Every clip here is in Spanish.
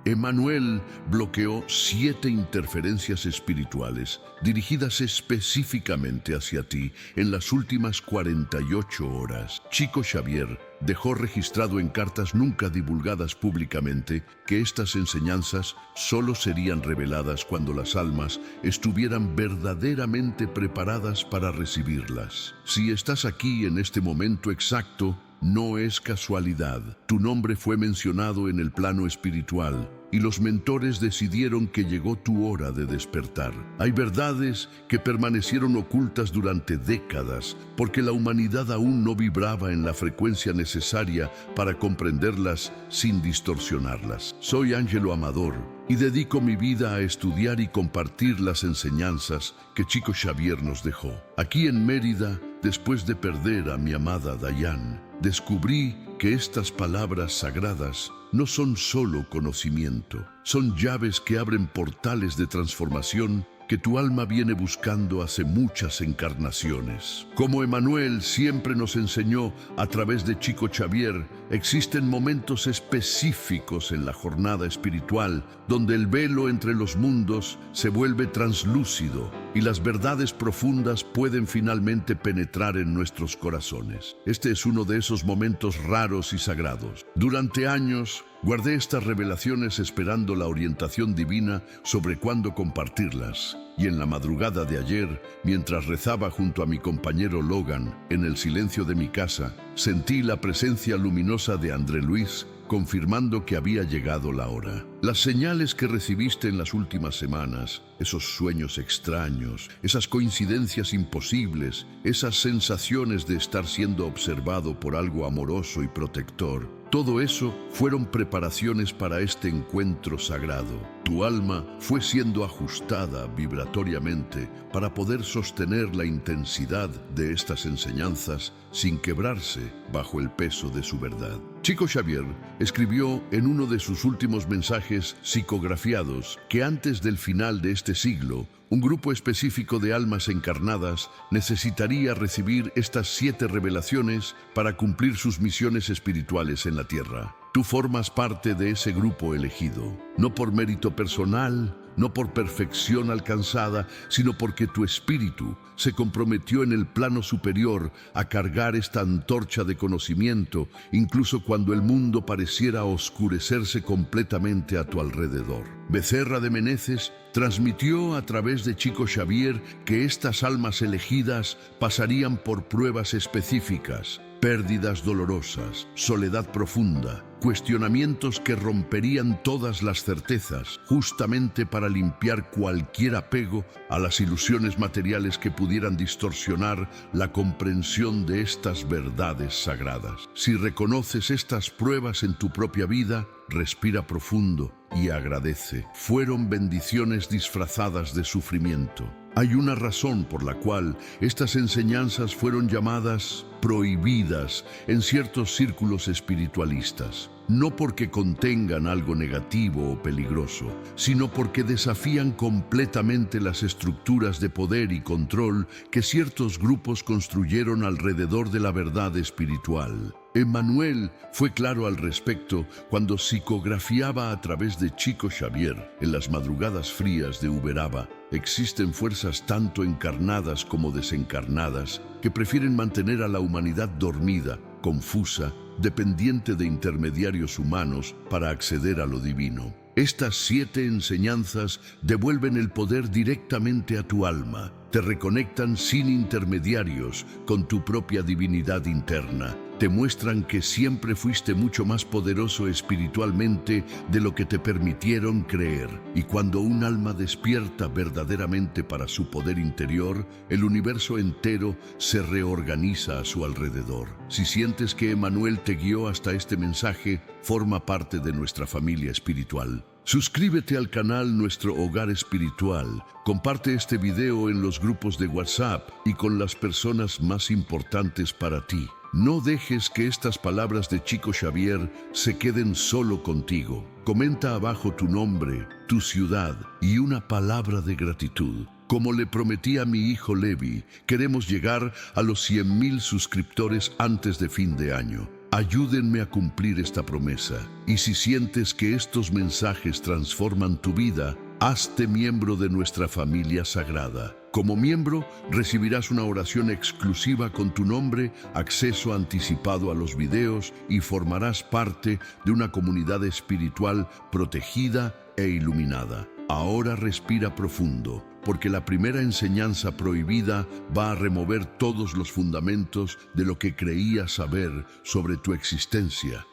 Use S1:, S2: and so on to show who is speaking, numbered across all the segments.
S1: Emmanuel bloqueó 7 interferencias espirituales dirigidas específicamente hacia ti en las últimas 48 horas. Chico Xavier dejó registrado en cartas nunca divulgadas públicamente que estas enseñanzas solo serían reveladas cuando las almas estuvieran verdaderamente preparadas para recibirlas. Si estás aquí en este momento exacto, no es casualidad. Tu nombre fue mencionado en el plano espiritual y los mentores decidieron que llegó tu hora de despertar. Hay verdades que permanecieron ocultas durante décadas porque la humanidad aún no vibraba en la frecuencia necesaria para comprenderlas sin distorsionarlas. Soy Ángelo Amador y dedico mi vida a estudiar y compartir las enseñanzas que Chico Xavier nos dejó. Aquí en Mérida, después de perder a mi amada Dayan, descubrí que estas palabras sagradas no son solo conocimiento, son llaves que abren portales de transformación que tu alma viene buscando hace muchas encarnaciones. Como Emmanuel siempre nos enseñó a través de Chico Xavier, existen momentos específicos en la jornada espiritual donde el velo entre los mundos se vuelve translúcido y las verdades profundas pueden finalmente penetrar en nuestros corazones. Este es uno de esos momentos raros y sagrados. Durante años, guardé estas revelaciones esperando la orientación divina sobre cuándo compartirlas. Y en la madrugada de ayer, mientras rezaba junto a mi compañero Logan en el silencio de mi casa, sentí la presencia luminosa de André Luis, confirmando que había llegado la hora. Las señales que recibiste en las últimas semanas, esos sueños extraños, esas coincidencias imposibles, esas sensaciones de estar siendo observado por algo amoroso y protector, todo eso fueron preparaciones para este encuentro sagrado. Tu alma fue siendo ajustada vibratoriamente para poder sostener la intensidad de estas enseñanzas sin quebrarse bajo el peso de su verdad. Chico Xavier escribió en uno de sus últimos mensajes psicografiados que antes del final de este siglo, un grupo específico de almas encarnadas necesitaría recibir estas 7 revelaciones para cumplir sus misiones espirituales en la Tierra. Tú formas parte de ese grupo elegido, no por mérito personal, no por perfección alcanzada, sino porque tu espíritu se comprometió en el plano superior a cargar esta antorcha de conocimiento, incluso cuando el mundo pareciera oscurecerse completamente a tu alrededor. Becerra de Meneses transmitió a través de Chico Xavier que estas almas elegidas pasarían por pruebas específicas, pérdidas dolorosas, soledad profunda, cuestionamientos que romperían todas las certezas, justamente para limpiar cualquier apego a las ilusiones materiales que pudieran distorsionar la comprensión de estas verdades sagradas. Si reconoces estas pruebas en tu propia vida, respira profundo y agradece. Fueron bendiciones disfrazadas de sufrimiento. Hay una razón por la cual estas enseñanzas fueron llamadas prohibidas en ciertos círculos espiritualistas. No porque contengan algo negativo o peligroso, sino porque desafían completamente las estructuras de poder y control que ciertos grupos construyeron alrededor de la verdad espiritual. Emmanuel fue claro al respecto cuando psicografiaba a través de Chico Xavier en las madrugadas frías de Uberaba. Existen fuerzas tanto encarnadas como desencarnadas que prefieren mantener a la humanidad dormida, confusa, dependiente de intermediarios humanos para acceder a lo divino. Estas 7 enseñanzas devuelven el poder directamente a tu alma, te reconectan sin intermediarios con tu propia divinidad interna, te muestran que siempre fuiste mucho más poderoso espiritualmente de lo que te permitieron creer. Y cuando un alma despierta verdaderamente para su poder interior, el universo entero se reorganiza a su alrededor. Si sientes que Emmanuel te guió hasta este mensaje, forma parte de nuestra familia espiritual. Suscríbete al canal Nuestro Hogar Espiritual, comparte este video en los grupos de WhatsApp y con las personas más importantes para ti. No dejes que estas palabras de Chico Xavier se queden solo contigo. Comenta abajo tu nombre, tu ciudad y una palabra de gratitud. Como le prometí a mi hijo Levi, queremos llegar a los 100,000 suscriptores antes de fin de año. Ayúdenme a cumplir esta promesa. Y si sientes que estos mensajes transforman tu vida, hazte miembro de nuestra familia sagrada. Como miembro, recibirás una oración exclusiva con tu nombre, acceso anticipado a los videos y formarás parte de una comunidad espiritual protegida e iluminada. Ahora respira profundo, porque la primera enseñanza prohibida va a remover todos los fundamentos de lo que creías saber sobre tu existencia.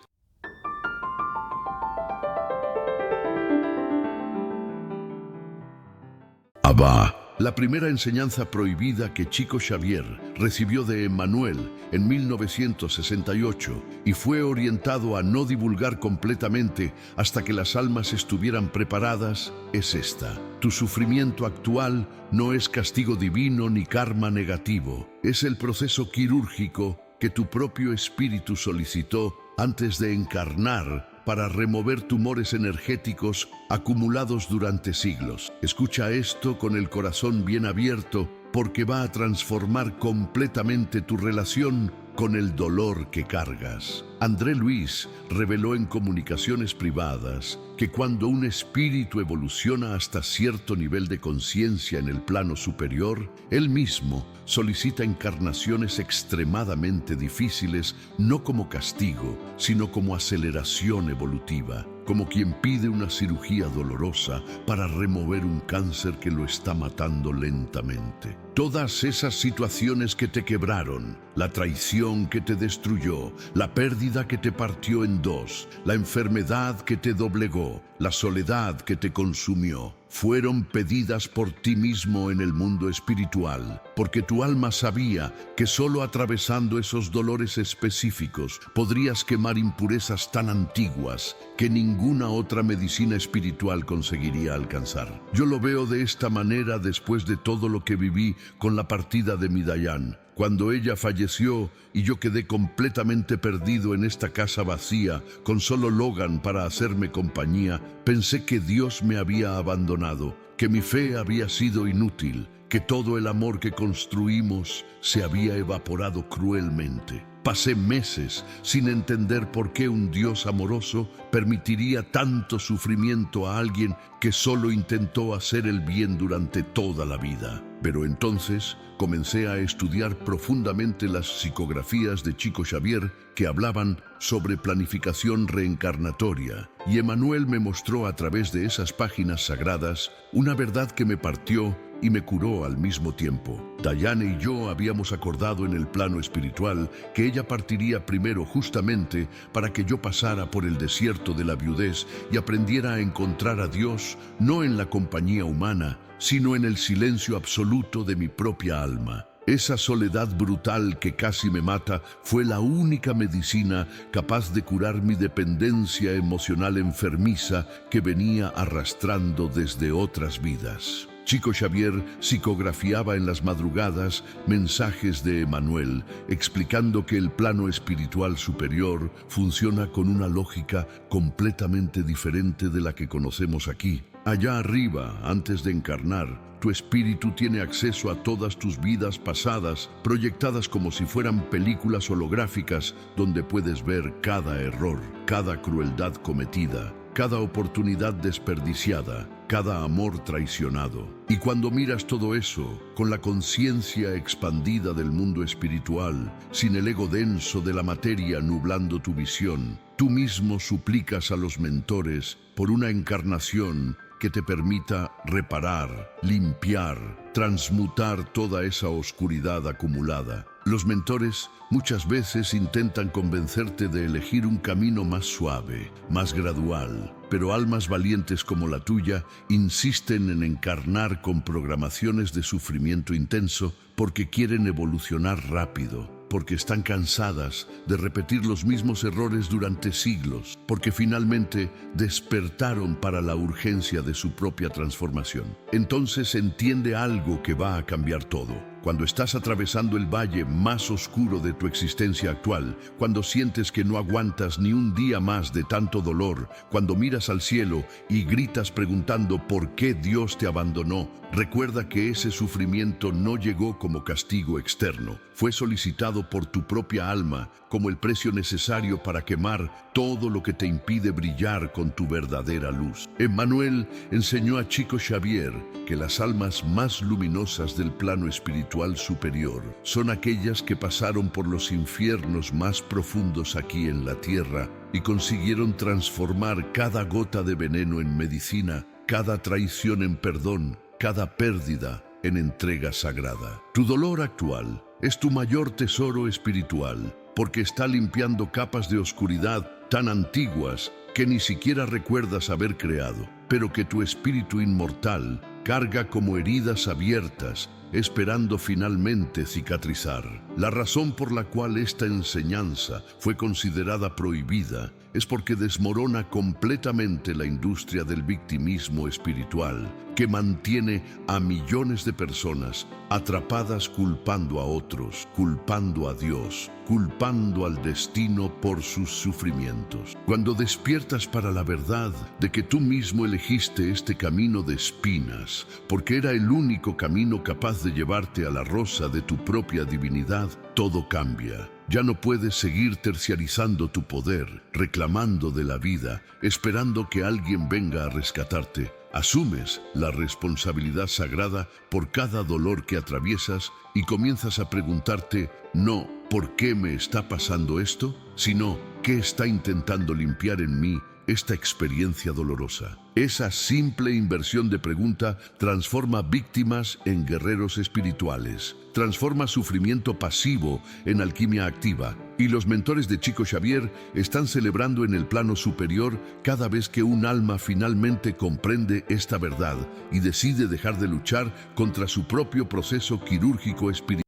S1: Abba. La primera enseñanza prohibida que Chico Xavier recibió de Emmanuel en 1968 y fue orientado a no divulgar completamente hasta que las almas estuvieran preparadas es esta: tu sufrimiento actual no es castigo divino ni karma negativo, es el proceso quirúrgico que tu propio espíritu solicitó antes de encarnar para remover tumores energéticos acumulados durante siglos. Escucha esto con el corazón bien abierto, porque va a transformar completamente tu relación con el dolor que cargas. André Luis reveló en comunicaciones privadas que cuando un espíritu evoluciona hasta cierto nivel de conciencia en el plano superior, él mismo solicita encarnaciones extremadamente difíciles, no como castigo, sino como aceleración evolutiva, como quien pide una cirugía dolorosa para remover un cáncer que lo está matando lentamente. Todas esas situaciones que te quebraron, la traición que te destruyó, la pérdida que te partió en dos, la enfermedad que te doblegó, la soledad que te consumió, fueron pedidas por ti mismo en el mundo espiritual, porque tu alma sabía que solo atravesando esos dolores específicos podrías quemar impurezas tan antiguas que ninguna otra medicina espiritual conseguiría alcanzar. Yo lo veo de esta manera después de todo lo que viví con la partida de mi Dayan. Cuando ella falleció y yo quedé completamente perdido en esta casa vacía, con solo Logan para hacerme compañía, pensé que Dios me había abandonado, que mi fe había sido inútil, que todo el amor que construimos se había evaporado cruelmente. Pasé meses sin entender por qué un Dios amoroso permitiría tanto sufrimiento a alguien que solo intentó hacer el bien durante toda la vida. Pero entonces comencé a estudiar profundamente las psicografías de Chico Xavier que hablaban sobre planificación reencarnatoria, y Emmanuel me mostró a través de esas páginas sagradas una verdad que me partió y me curó al mismo tiempo. Dayane y yo habíamos acordado en el plano espiritual que ella partiría primero justamente para que yo pasara por el desierto de la viudez y aprendiera a encontrar a Dios no en la compañía humana, sino en el silencio absoluto de mi propia alma. Esa soledad brutal que casi me mata fue la única medicina capaz de curar mi dependencia emocional enfermiza que venía arrastrando desde otras vidas. Chico Xavier psicografiaba en las madrugadas mensajes de Emmanuel, explicando que el plano espiritual superior funciona con una lógica completamente diferente de la que conocemos aquí. Allá arriba, antes de encarnar, tu espíritu tiene acceso a todas tus vidas pasadas, proyectadas como si fueran películas holográficas donde puedes ver cada error, cada crueldad cometida, cada oportunidad desperdiciada, cada amor traicionado. Y cuando miras todo eso, con la conciencia expandida del mundo espiritual, sin el ego denso de la materia nublando tu visión, tú mismo suplicas a los mentores por una encarnación que te permita reparar, limpiar, transmutar toda esa oscuridad acumulada. Los mentores muchas veces intentan convencerte de elegir un camino más suave, más gradual, pero almas valientes como la tuya insisten en encarnar con programaciones de sufrimiento intenso porque quieren evolucionar rápido, porque están cansadas de repetir los mismos errores durante siglos, porque finalmente despertaron para la urgencia de su propia transformación. Entonces entiende algo que va a cambiar todo. cuando estás atravesando el valle más oscuro de tu existencia actual, cuando sientes que no aguantas ni un día más de tanto dolor, cuando miras al cielo y gritas preguntando por qué Dios te abandonó, recuerda que ese sufrimiento no llegó como castigo externo, fue solicitado por tu propia alma como el precio necesario para quemar todo lo que te impide brillar con tu verdadera luz. Emmanuel enseñó a Chico Xavier que las almas más luminosas del plano espiritual superior son aquellas que pasaron por los infiernos más profundos aquí en la tierra y consiguieron transformar cada gota de veneno en medicina, cada traición en perdón, cada pérdida en entrega sagrada. Tu dolor actual es tu mayor tesoro espiritual, porque está limpiando capas de oscuridad tan antiguas que ni siquiera recuerdas haber creado, pero que tu espíritu inmortal carga como heridas abiertas, esperando finalmente cicatrizar. La razón por la cual esta enseñanza fue considerada prohibida es porque desmorona completamente la industria del victimismo espiritual que mantiene a millones de personas atrapadas culpando a otros, culpando a Dios, culpando al destino por sus sufrimientos. Cuando despiertas para la verdad de que tú mismo elegiste este camino de espinas, porque era el único camino capaz de llevarte a la rosa de tu propia divinidad, todo cambia. Ya no puedes seguir terciarizando tu poder, reclamando de la vida, esperando que alguien venga a rescatarte. Asumes la responsabilidad sagrada por cada dolor que atraviesas y comienzas a preguntarte, no ¿por qué me está pasando esto?, sino ¿qué está intentando limpiar en mí esta experiencia dolorosa? Esa simple inversión de pregunta transforma víctimas en guerreros espirituales, transforma sufrimiento pasivo en alquimia activa, y los mentores de Chico Xavier están celebrando en el plano superior cada vez que un alma finalmente comprende esta verdad y decide dejar de luchar contra su propio proceso quirúrgico espiritual.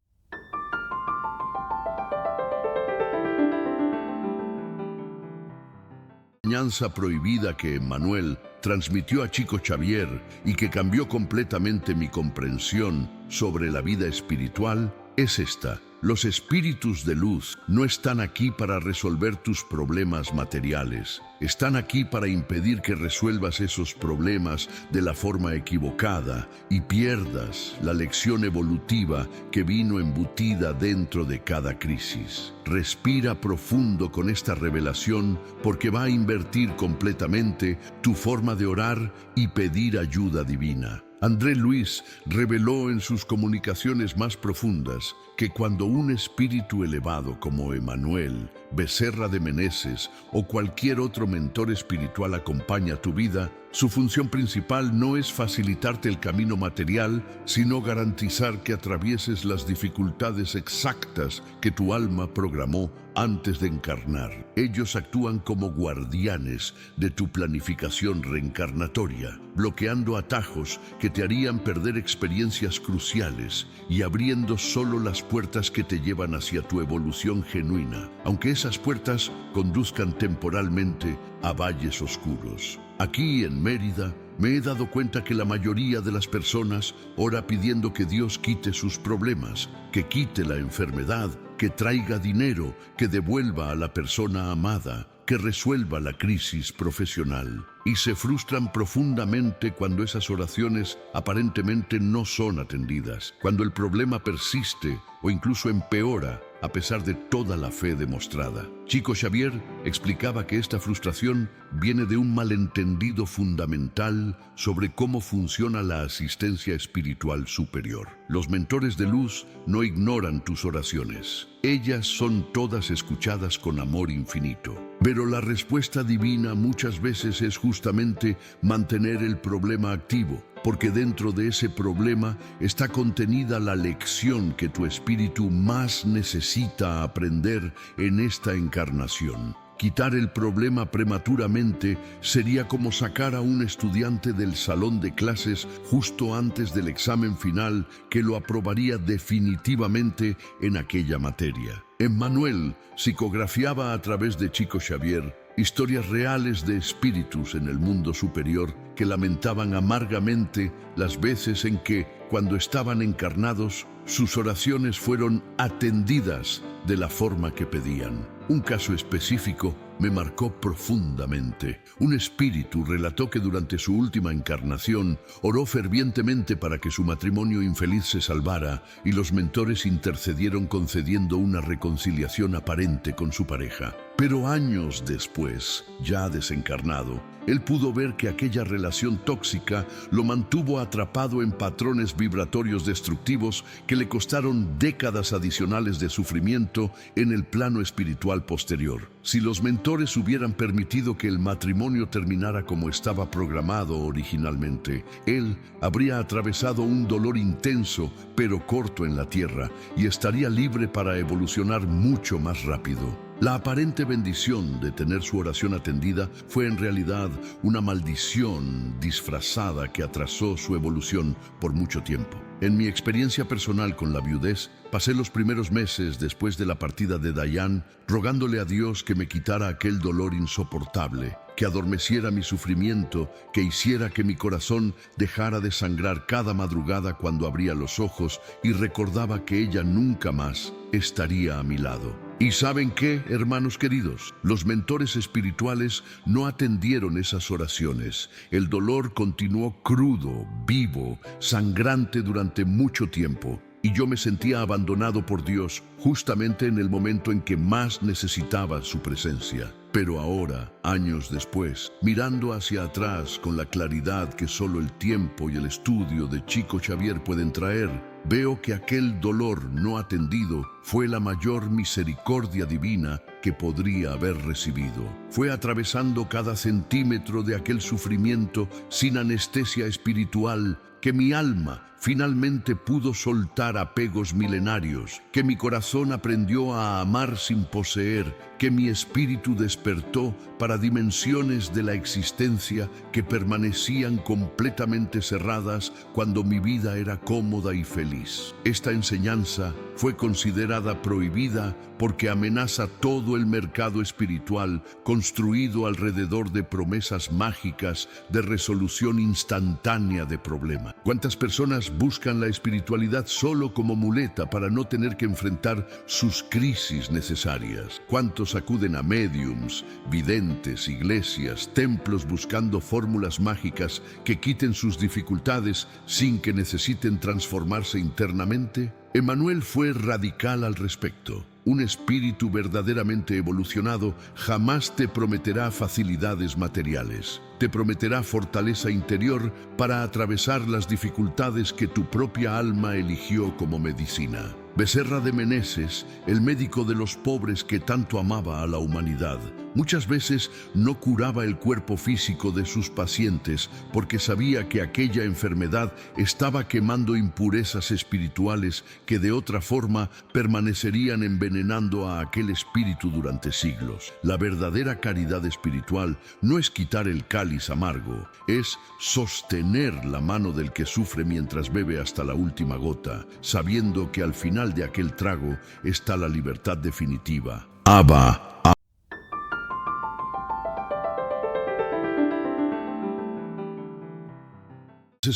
S1: Enseñanza prohibida que Emmanuel transmitió a Chico Xavier y que cambió completamente mi comprensión sobre la vida espiritual es esta: los espíritus de luz no están aquí para resolver tus problemas materiales, están aquí para impedir que resuelvas esos problemas de la forma equivocada y pierdas la lección evolutiva que vino embutida dentro de cada crisis. Respira profundo con esta revelación porque va a invertir completamente tu forma de orar y pedir ayuda divina. André Luis reveló en sus comunicaciones más profundas que cuando un espíritu elevado como Emmanuel, Becerra de Meneses o cualquier otro mentor espiritual acompaña tu vida, su función principal no es facilitarte el camino material, sino garantizar que atravieses las dificultades exactas que tu alma programó antes de encarnar. Ellos actúan como guardianes de tu planificación reencarnatoria, bloqueando atajos que te harían perder experiencias cruciales y abriendo solo las puertas que te llevan hacia tu evolución genuina, aunque esas puertas conduzcan temporalmente a valles oscuros. Aquí en Mérida me he dado cuenta que la mayoría de las personas ora pidiendo que Dios quite sus problemas, que quite la enfermedad, que traiga dinero, que devuelva a la persona amada, que resuelva la crisis profesional. Y se frustran profundamente cuando esas oraciones aparentemente no son atendidas, cuando el problema persiste o incluso empeora a pesar de toda la fe demostrada. Chico Xavier explicaba que esta frustración viene de un malentendido fundamental sobre cómo funciona la asistencia espiritual superior. Los mentores de luz no ignoran tus oraciones. Ellas son todas escuchadas con amor infinito. Pero la respuesta divina muchas veces es justamente mantener el problema activo, porque dentro de ese problema está contenida la lección que tu espíritu más necesita aprender en esta encarnación. Quitar el problema prematuramente sería como sacar a un estudiante del salón de clases justo antes del examen final que lo aprobaría definitivamente en aquella materia. Emmanuel psicografiaba a través de Chico Xavier historias reales de espíritus en el mundo superior que lamentaban amargamente las veces en que, cuando estaban encarnados, sus oraciones fueron atendidas de la forma que pedían. Un caso específico me marcó profundamente. Un espíritu relató que durante su última encarnación oró fervientemente para que su matrimonio infeliz se salvara y los mentores intercedieron concediendo una reconciliación aparente con su pareja. Pero años después, ya desencarnado, él pudo ver que aquella relación tóxica lo mantuvo atrapado en patrones vibratorios destructivos que le costaron décadas adicionales de sufrimiento en el plano espiritual posterior. Si los mentores hubieran permitido que el matrimonio terminara como estaba programado originalmente, él habría atravesado un dolor intenso pero corto en la tierra y estaría libre para evolucionar mucho más rápido. La aparente bendición de tener su oración atendida fue en realidad una maldición disfrazada que atrasó su evolución por mucho tiempo. En mi experiencia personal con la viudez, pasé los primeros meses después de la partida de Diane rogándole a Dios que me quitara aquel dolor insoportable, que adormeciera mi sufrimiento, que hiciera que mi corazón dejara de sangrar cada madrugada cuando abría los ojos y recordaba que ella nunca más estaría a mi lado. ¿Y saben qué, hermanos queridos? Los mentores espirituales no atendieron esas oraciones. El dolor continuó crudo, vivo, sangrante durante mucho tiempo. Y yo me sentía abandonado por Dios justamente en el momento en que más necesitaba su presencia. Pero ahora, años después, mirando hacia atrás con la claridad que solo el tiempo y el estudio de Chico Xavier pueden traer, veo que aquel dolor no atendido fue la mayor misericordia divina que podría haber recibido. Fue atravesando cada centímetro de aquel sufrimiento sin anestesia espiritual que mi alma finalmente pudo soltar apegos milenarios, que mi corazón aprendió a amar sin poseer, que mi espíritu despertó para dimensiones de la existencia que permanecían completamente cerradas cuando mi vida era cómoda y feliz. Esta enseñanza fue considerada prohibida porque amenaza todo el mercado espiritual construido alrededor de promesas mágicas de resolución instantánea de problemas. ¿Cuántas personas buscan la espiritualidad solo como muleta para no tener que enfrentar sus crisis necesarias? ¿Cuántos acuden a médiums, videntes, iglesias, templos buscando fórmulas mágicas que quiten sus dificultades sin que necesiten transformarse internamente? Emmanuel fue radical al respecto. Un espíritu verdaderamente evolucionado jamás te prometerá facilidades materiales. Te prometerá fortaleza interior para atravesar las dificultades que tu propia alma eligió como medicina. Becerra de Meneses, el médico de los pobres que tanto amaba a la humanidad, muchas veces no curaba el cuerpo físico de sus pacientes porque sabía que aquella enfermedad estaba quemando impurezas espirituales que de otra forma permanecerían envenenando a aquel espíritu durante siglos. La verdadera caridad espiritual no es quitar el cáliz amargo, es sostener la mano del que sufre mientras bebe hasta la última gota, sabiendo que al final de aquel trago está la libertad definitiva. Abba.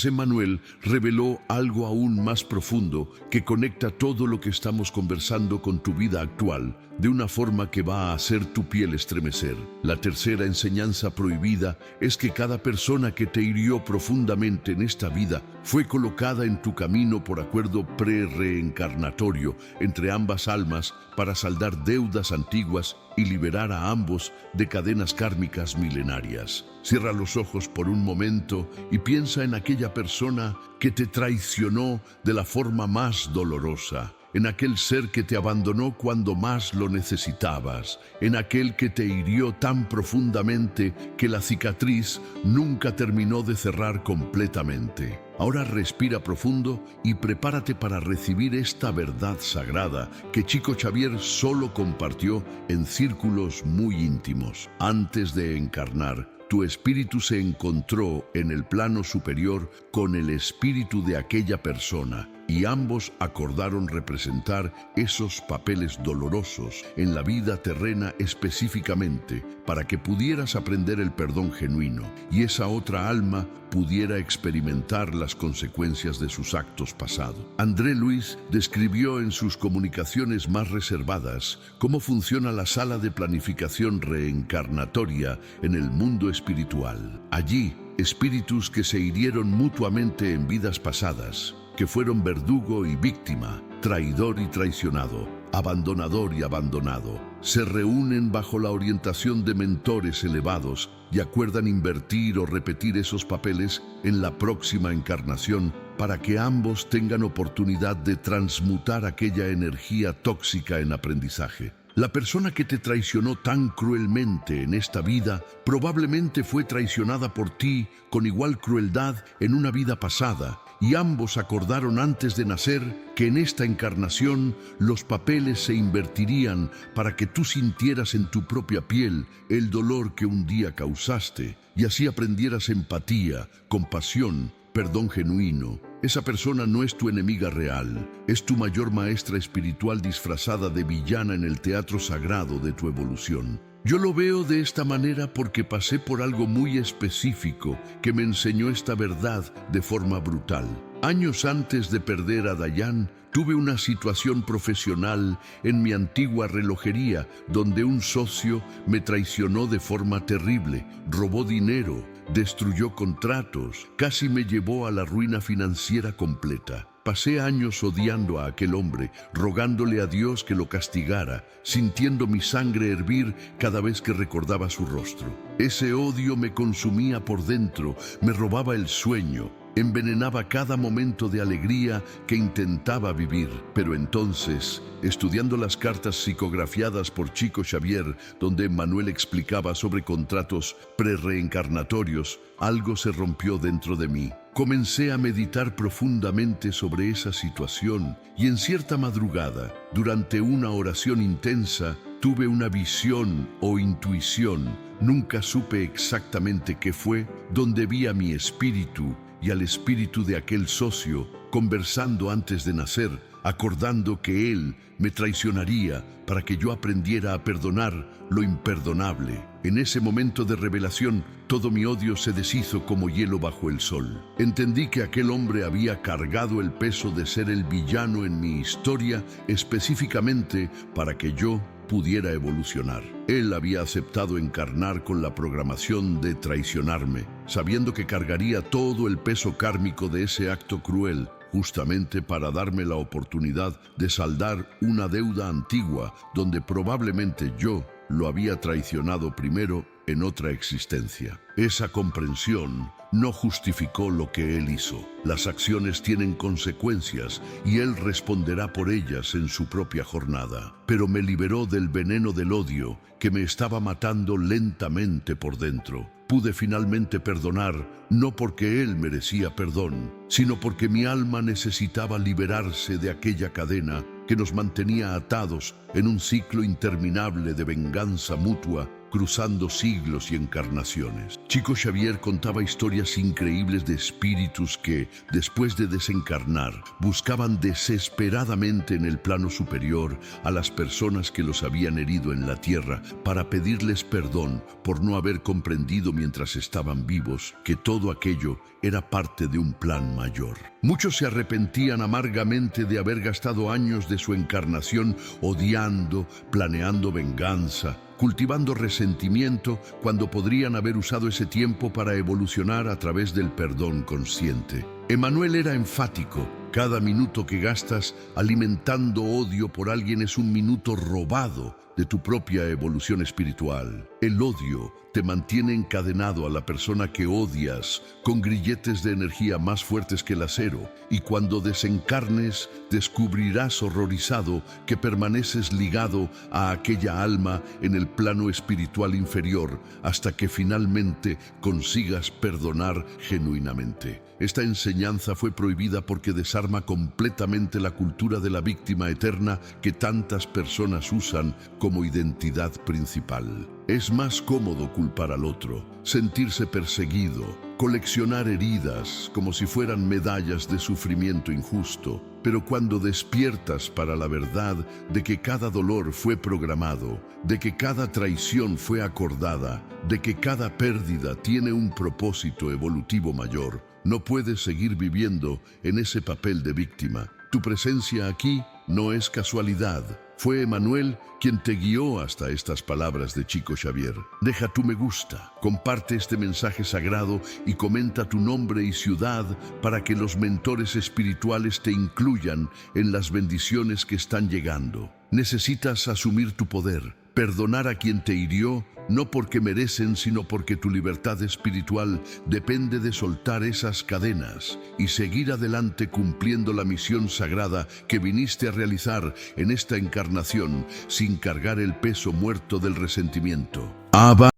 S1: Emmanuel reveló algo aún más profundo que conecta todo lo que estamos conversando con tu vida actual de una forma que va a hacer tu piel estremecer. La tercera enseñanza prohibida es que cada persona que te hirió profundamente en esta vida fue colocada en tu camino por acuerdo pre-reencarnatorio entre ambas almas para saldar deudas antiguas y liberar a ambos de cadenas kármicas milenarias. Cierra los ojos por un momento y piensa en aquella persona que te traicionó de la forma más dolorosa, en aquel ser que te abandonó cuando más lo necesitabas, en aquel que te hirió tan profundamente que la cicatriz nunca terminó de cerrar completamente. Ahora respira profundo y prepárate para recibir esta verdad sagrada que Chico Xavier solo compartió en círculos muy íntimos. Antes de encarnar, tu espíritu se encontró en el plano superior con el espíritu de aquella persona y ambos acordaron representar esos papeles dolorosos en la vida terrena específicamente para que pudieras aprender el perdón genuino y esa otra alma pudiera experimentar las consecuencias de sus actos pasados. André Luis describió en sus comunicaciones más reservadas cómo funciona la sala de planificación reencarnatoria en el mundo espiritual. Allí, espíritus que se hirieron mutuamente en vidas pasadas, que fueron verdugo y víctima, traidor y traicionado, abandonador y abandonado, se reúnen bajo la orientación de mentores elevados y acuerdan invertir o repetir esos papeles en la próxima encarnación para que ambos tengan oportunidad de transmutar aquella energía tóxica en aprendizaje. La persona que te traicionó tan cruelmente en esta vida probablemente fue traicionada por ti con igual crueldad en una vida pasada, y ambos acordaron antes de nacer que en esta encarnación los papeles se invertirían para que tú sintieras en tu propia piel el dolor que un día causaste y así aprendieras empatía, compasión, perdón genuino. Esa persona no es tu enemiga real, es tu mayor maestra espiritual disfrazada de villana en el teatro sagrado de tu evolución. Yo lo veo de esta manera porque pasé por algo muy específico que me enseñó esta verdad de forma brutal. Años antes de perder a Dayan, tuve una situación profesional en mi antigua relojería donde un socio me traicionó de forma terrible, robó dinero, destruyó contratos, casi me llevó a la ruina financiera completa. Pasé años odiando a aquel hombre, rogándole a Dios que lo castigara, sintiendo mi sangre hervir cada vez que recordaba su rostro. Ese odio me consumía por dentro, me robaba el sueño, envenenaba cada momento de alegría que intentaba vivir. Pero entonces, estudiando las cartas psicografiadas por Chico Xavier, donde Manuel explicaba sobre contratos prerreencarnatorios, algo se rompió dentro de mí. Comencé a meditar profundamente sobre esa situación y en cierta madrugada, durante una oración intensa, tuve una visión o intuición, nunca supe exactamente qué fue, donde vi a mi espíritu y al espíritu de aquel socio conversando antes de nacer, acordando que él me traicionaría para que yo aprendiera a perdonar lo imperdonable. En ese momento de revelación, todo mi odio se deshizo como hielo bajo el sol. Entendí que aquel hombre había cargado el peso de ser el villano en mi historia específicamente para que yo pudiera evolucionar. Él había aceptado encarnar con la programación de traicionarme, sabiendo que cargaría todo el peso kármico de ese acto cruel, justamente para darme la oportunidad de saldar una deuda antigua donde probablemente yo lo había traicionado primero en otra existencia. Esa comprensión no justificó lo que él hizo. Las acciones tienen consecuencias y él responderá por ellas en su propia jornada. Pero me liberó del veneno del odio que me estaba matando lentamente por dentro. Pude finalmente perdonar, no porque él merecía perdón, sino porque mi alma necesitaba liberarse de aquella cadena que nos mantenía atados en un ciclo interminable de venganza mutua, cruzando siglos y encarnaciones. Chico Xavier contaba historias increíbles de espíritus que, después de desencarnar, buscaban desesperadamente en el plano superior a las personas que los habían herido en la tierra para pedirles perdón por no haber comprendido mientras estaban vivos que todo aquello era parte de un plan mayor. Muchos se arrepentían amargamente de haber gastado años de su encarnación odiando, planeando venganza, cultivando resentimiento cuando podrían haber usado ese tiempo para evolucionar a través del perdón consciente. Emmanuel era enfático. Cada minuto que gastas alimentando odio por alguien es un minuto robado de tu propia evolución espiritual. El odio te mantiene encadenado a la persona que odias con grilletes de energía más fuertes que el acero, y cuando desencarnes descubrirás horrorizado que permaneces ligado a aquella alma en el plano espiritual inferior hasta que finalmente consigas perdonar genuinamente. Esta enseñanza fue prohibida porque desarma completamente la cultura de la víctima eterna que tantas personas usan como identidad principal. Es más cómodo culpar al otro, sentirse perseguido, coleccionar heridas como si fueran medallas de sufrimiento injusto, pero cuando despiertas para la verdad de que cada dolor fue programado, de que cada traición fue acordada, de que cada pérdida tiene un propósito evolutivo mayor, no puedes seguir viviendo en ese papel de víctima. Tu presencia aquí no es casualidad. Fue Emmanuel quien te guió hasta estas palabras de Chico Xavier. Deja tu me gusta, comparte este mensaje sagrado y comenta tu nombre y ciudad para que los mentores espirituales te incluyan en las bendiciones que están llegando. Necesitas asumir tu poder, perdonar a quien te hirió, no porque merecen, sino porque tu libertad espiritual depende de soltar esas cadenas y seguir adelante cumpliendo la misión sagrada que viniste a realizar en esta encarnación sin cargar el peso muerto del resentimiento. Abba.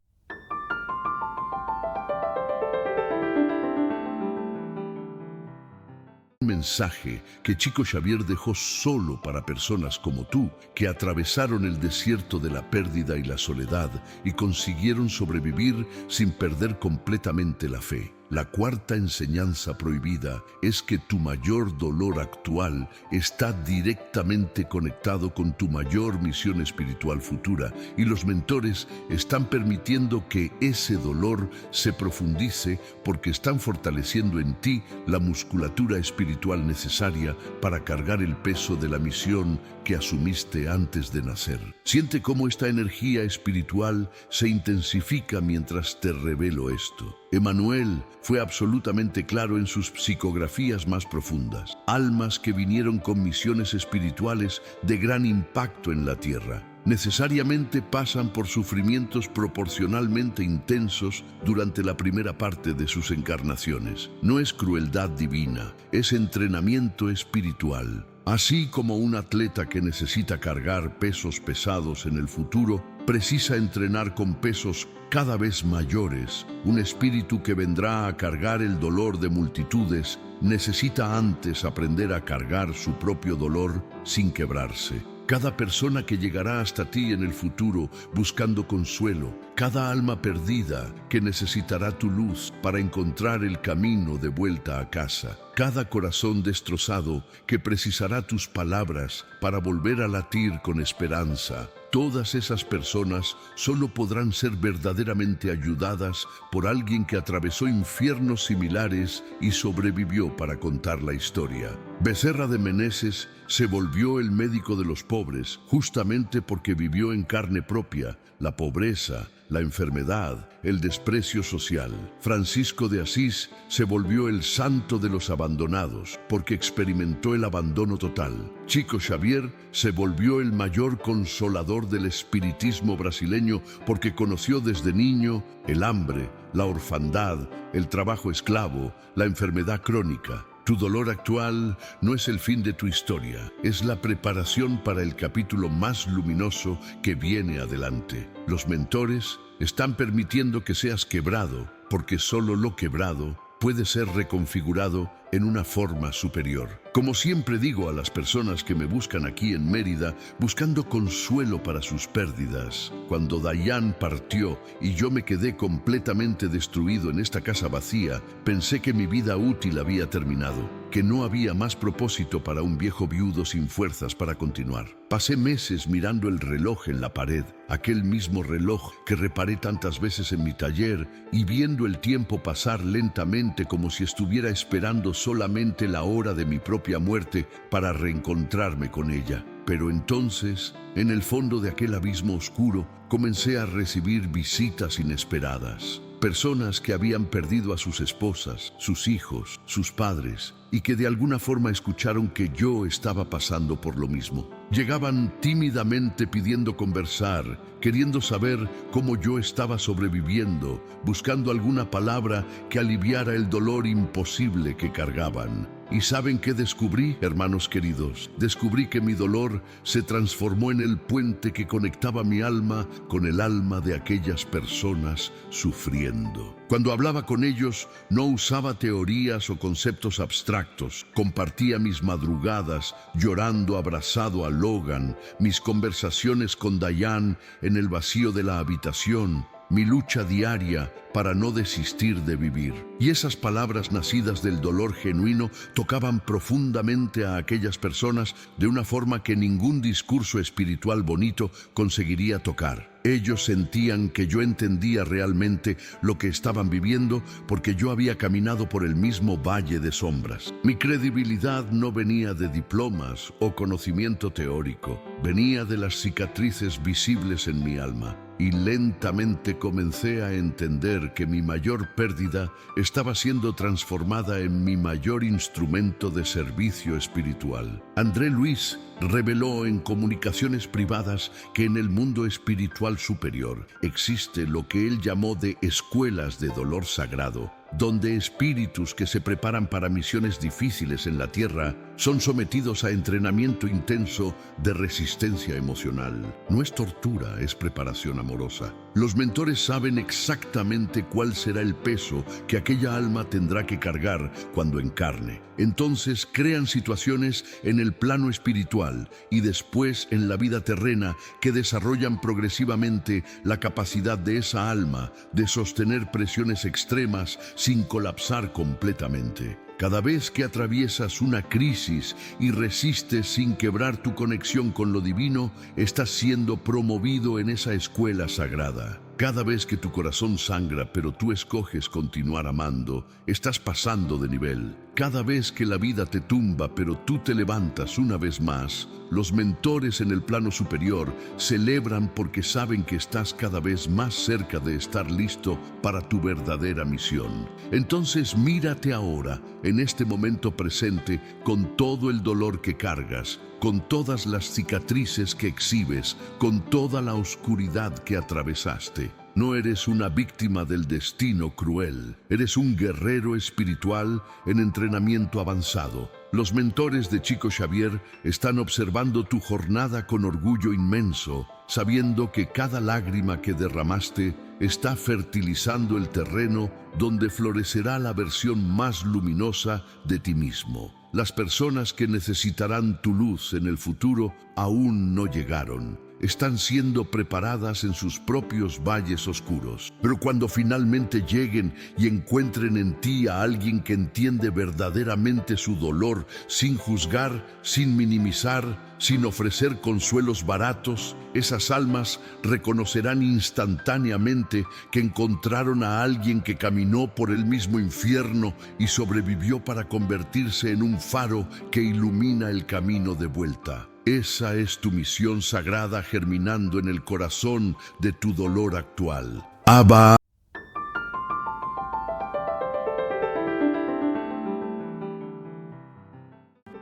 S1: Un mensaje que Chico Xavier dejó solo para personas como tú, que atravesaron el desierto de la pérdida y la soledad y consiguieron sobrevivir sin perder completamente la fe. La cuarta enseñanza prohibida es que tu mayor dolor actual está directamente conectado con tu mayor misión espiritual futura, y los mentores están permitiendo que ese dolor se profundice porque están fortaleciendo en ti la musculatura espiritual necesaria para cargar el peso de la misión que asumiste antes de nacer. Siente cómo esta energía espiritual se intensifica mientras te revelo esto. Emmanuel fue absolutamente claro en sus psicografías más profundas. Almas que vinieron con misiones espirituales de gran impacto en la tierra necesariamente pasan por sufrimientos proporcionalmente intensos durante la primera parte de sus encarnaciones. No es crueldad divina, es entrenamiento espiritual. Así como un atleta que necesita cargar pesos pesados en el futuro, precisa entrenar con pesos cada vez mayores, un espíritu que vendrá a cargar el dolor de multitudes necesita antes aprender a cargar su propio dolor sin quebrarse. Cada persona que llegará hasta ti en el futuro buscando consuelo, cada alma perdida que necesitará tu luz para encontrar el camino de vuelta a casa, cada corazón destrozado que precisará tus palabras para volver a latir con esperanza. Todas esas personas solo podrán ser verdaderamente ayudadas por alguien que atravesó infiernos similares y sobrevivió para contar la historia. Becerra de Meneses se volvió el médico de los pobres justamente porque vivió en carne propia la pobreza, la enfermedad, el desprecio social. Francisco de Asís se volvió el santo de los abandonados porque experimentó el abandono total. Chico Xavier se volvió el mayor consolador del espiritismo brasileño porque conoció desde niño el hambre, la orfandad, el trabajo esclavo, la enfermedad crónica. Tu dolor actual no es el fin de tu historia, es la preparación para el capítulo más luminoso que viene adelante. Los mentores están permitiendo que seas quebrado, porque solo lo quebrado puede ser reconfigurado en una forma superior. Como siempre digo a las personas que me buscan aquí en Mérida, buscando consuelo para sus pérdidas, cuando Dayan partió y yo me quedé completamente destruido en esta casa vacía, pensé que mi vida útil había terminado, que no había más propósito para un viejo viudo sin fuerzas para continuar. Pasé meses mirando el reloj en la pared, aquel mismo reloj que reparé tantas veces en mi taller, y viendo el tiempo pasar lentamente como si estuviera esperando solamente la hora de mi propia muerte para reencontrarme con ella. Pero entonces, en el fondo de aquel abismo oscuro, comencé a recibir visitas inesperadas. Personas que habían perdido a sus esposas, sus hijos, sus padres, y que de alguna forma escucharon que yo estaba pasando por lo mismo. Llegaban tímidamente pidiendo conversar, queriendo saber cómo yo estaba sobreviviendo, buscando alguna palabra que aliviara el dolor imposible que cargaban. ¿Y saben qué descubrí, hermanos queridos? Descubrí que mi dolor se transformó en el puente que conectaba mi alma con el alma de aquellas personas sufriendo. Cuando hablaba con ellos, no usaba teorías o conceptos abstractos. Compartía mis madrugadas llorando abrazado a Logan, mis conversaciones con Dayan en el vacío de la habitación, mi lucha diaria para no desistir de vivir. Y esas palabras nacidas del dolor genuino tocaban profundamente a aquellas personas de una forma que ningún discurso espiritual bonito conseguiría tocar. Ellos sentían que yo entendía realmente lo que estaban viviendo porque yo había caminado por el mismo valle de sombras. Mi credibilidad no venía de diplomas o conocimiento teórico, venía de las cicatrices visibles en mi alma. Y lentamente comencé a entender que mi mayor pérdida estaba siendo transformada en mi mayor instrumento de servicio espiritual. André Luis reveló en comunicaciones privadas que en el mundo espiritual superior existe lo que él llamó de escuelas de dolor sagrado, donde espíritus que se preparan para misiones difíciles en la tierra son sometidos a entrenamiento intenso de resistencia emocional. No es tortura, es preparación amorosa. Los mentores saben exactamente cuál será el peso que aquella alma tendrá que cargar cuando encarne. Entonces crean situaciones en el plano espiritual y después en la vida terrena que desarrollan progresivamente la capacidad de esa alma de sostener presiones extremas sin colapsar completamente. Cada vez que atraviesas una crisis y resistes sin quebrar tu conexión con lo divino, estás siendo promovido en esa escuela sagrada. Cada vez que tu corazón sangra, pero tú escoges continuar amando, estás pasando de nivel. Cada vez que la vida te tumba, pero tú te levantas una vez más, los mentores en el plano superior celebran porque saben que estás cada vez más cerca de estar listo para tu verdadera misión. Entonces mírate ahora, en este momento presente, con todo el dolor que cargas, con todas las cicatrices que exhibes, con toda la oscuridad que atravesaste. No eres una víctima del destino cruel, eres un guerrero espiritual en entrenamiento avanzado. Los mentores de Chico Xavier están observando tu jornada con orgullo inmenso, sabiendo que cada lágrima que derramaste está fertilizando el terreno donde florecerá la versión más luminosa de ti mismo. Las personas que necesitarán tu luz en el futuro aún no llegaron. Están siendo preparadas en sus propios valles oscuros. Pero cuando finalmente lleguen y encuentren en ti a alguien que entiende verdaderamente su dolor, sin juzgar, sin minimizar, sin ofrecer consuelos baratos, esas almas reconocerán instantáneamente que encontraron a alguien que caminó por el mismo infierno y sobrevivió para convertirse en un faro que ilumina el camino de vuelta. Esa es tu misión sagrada germinando en el corazón de tu dolor actual. Abba.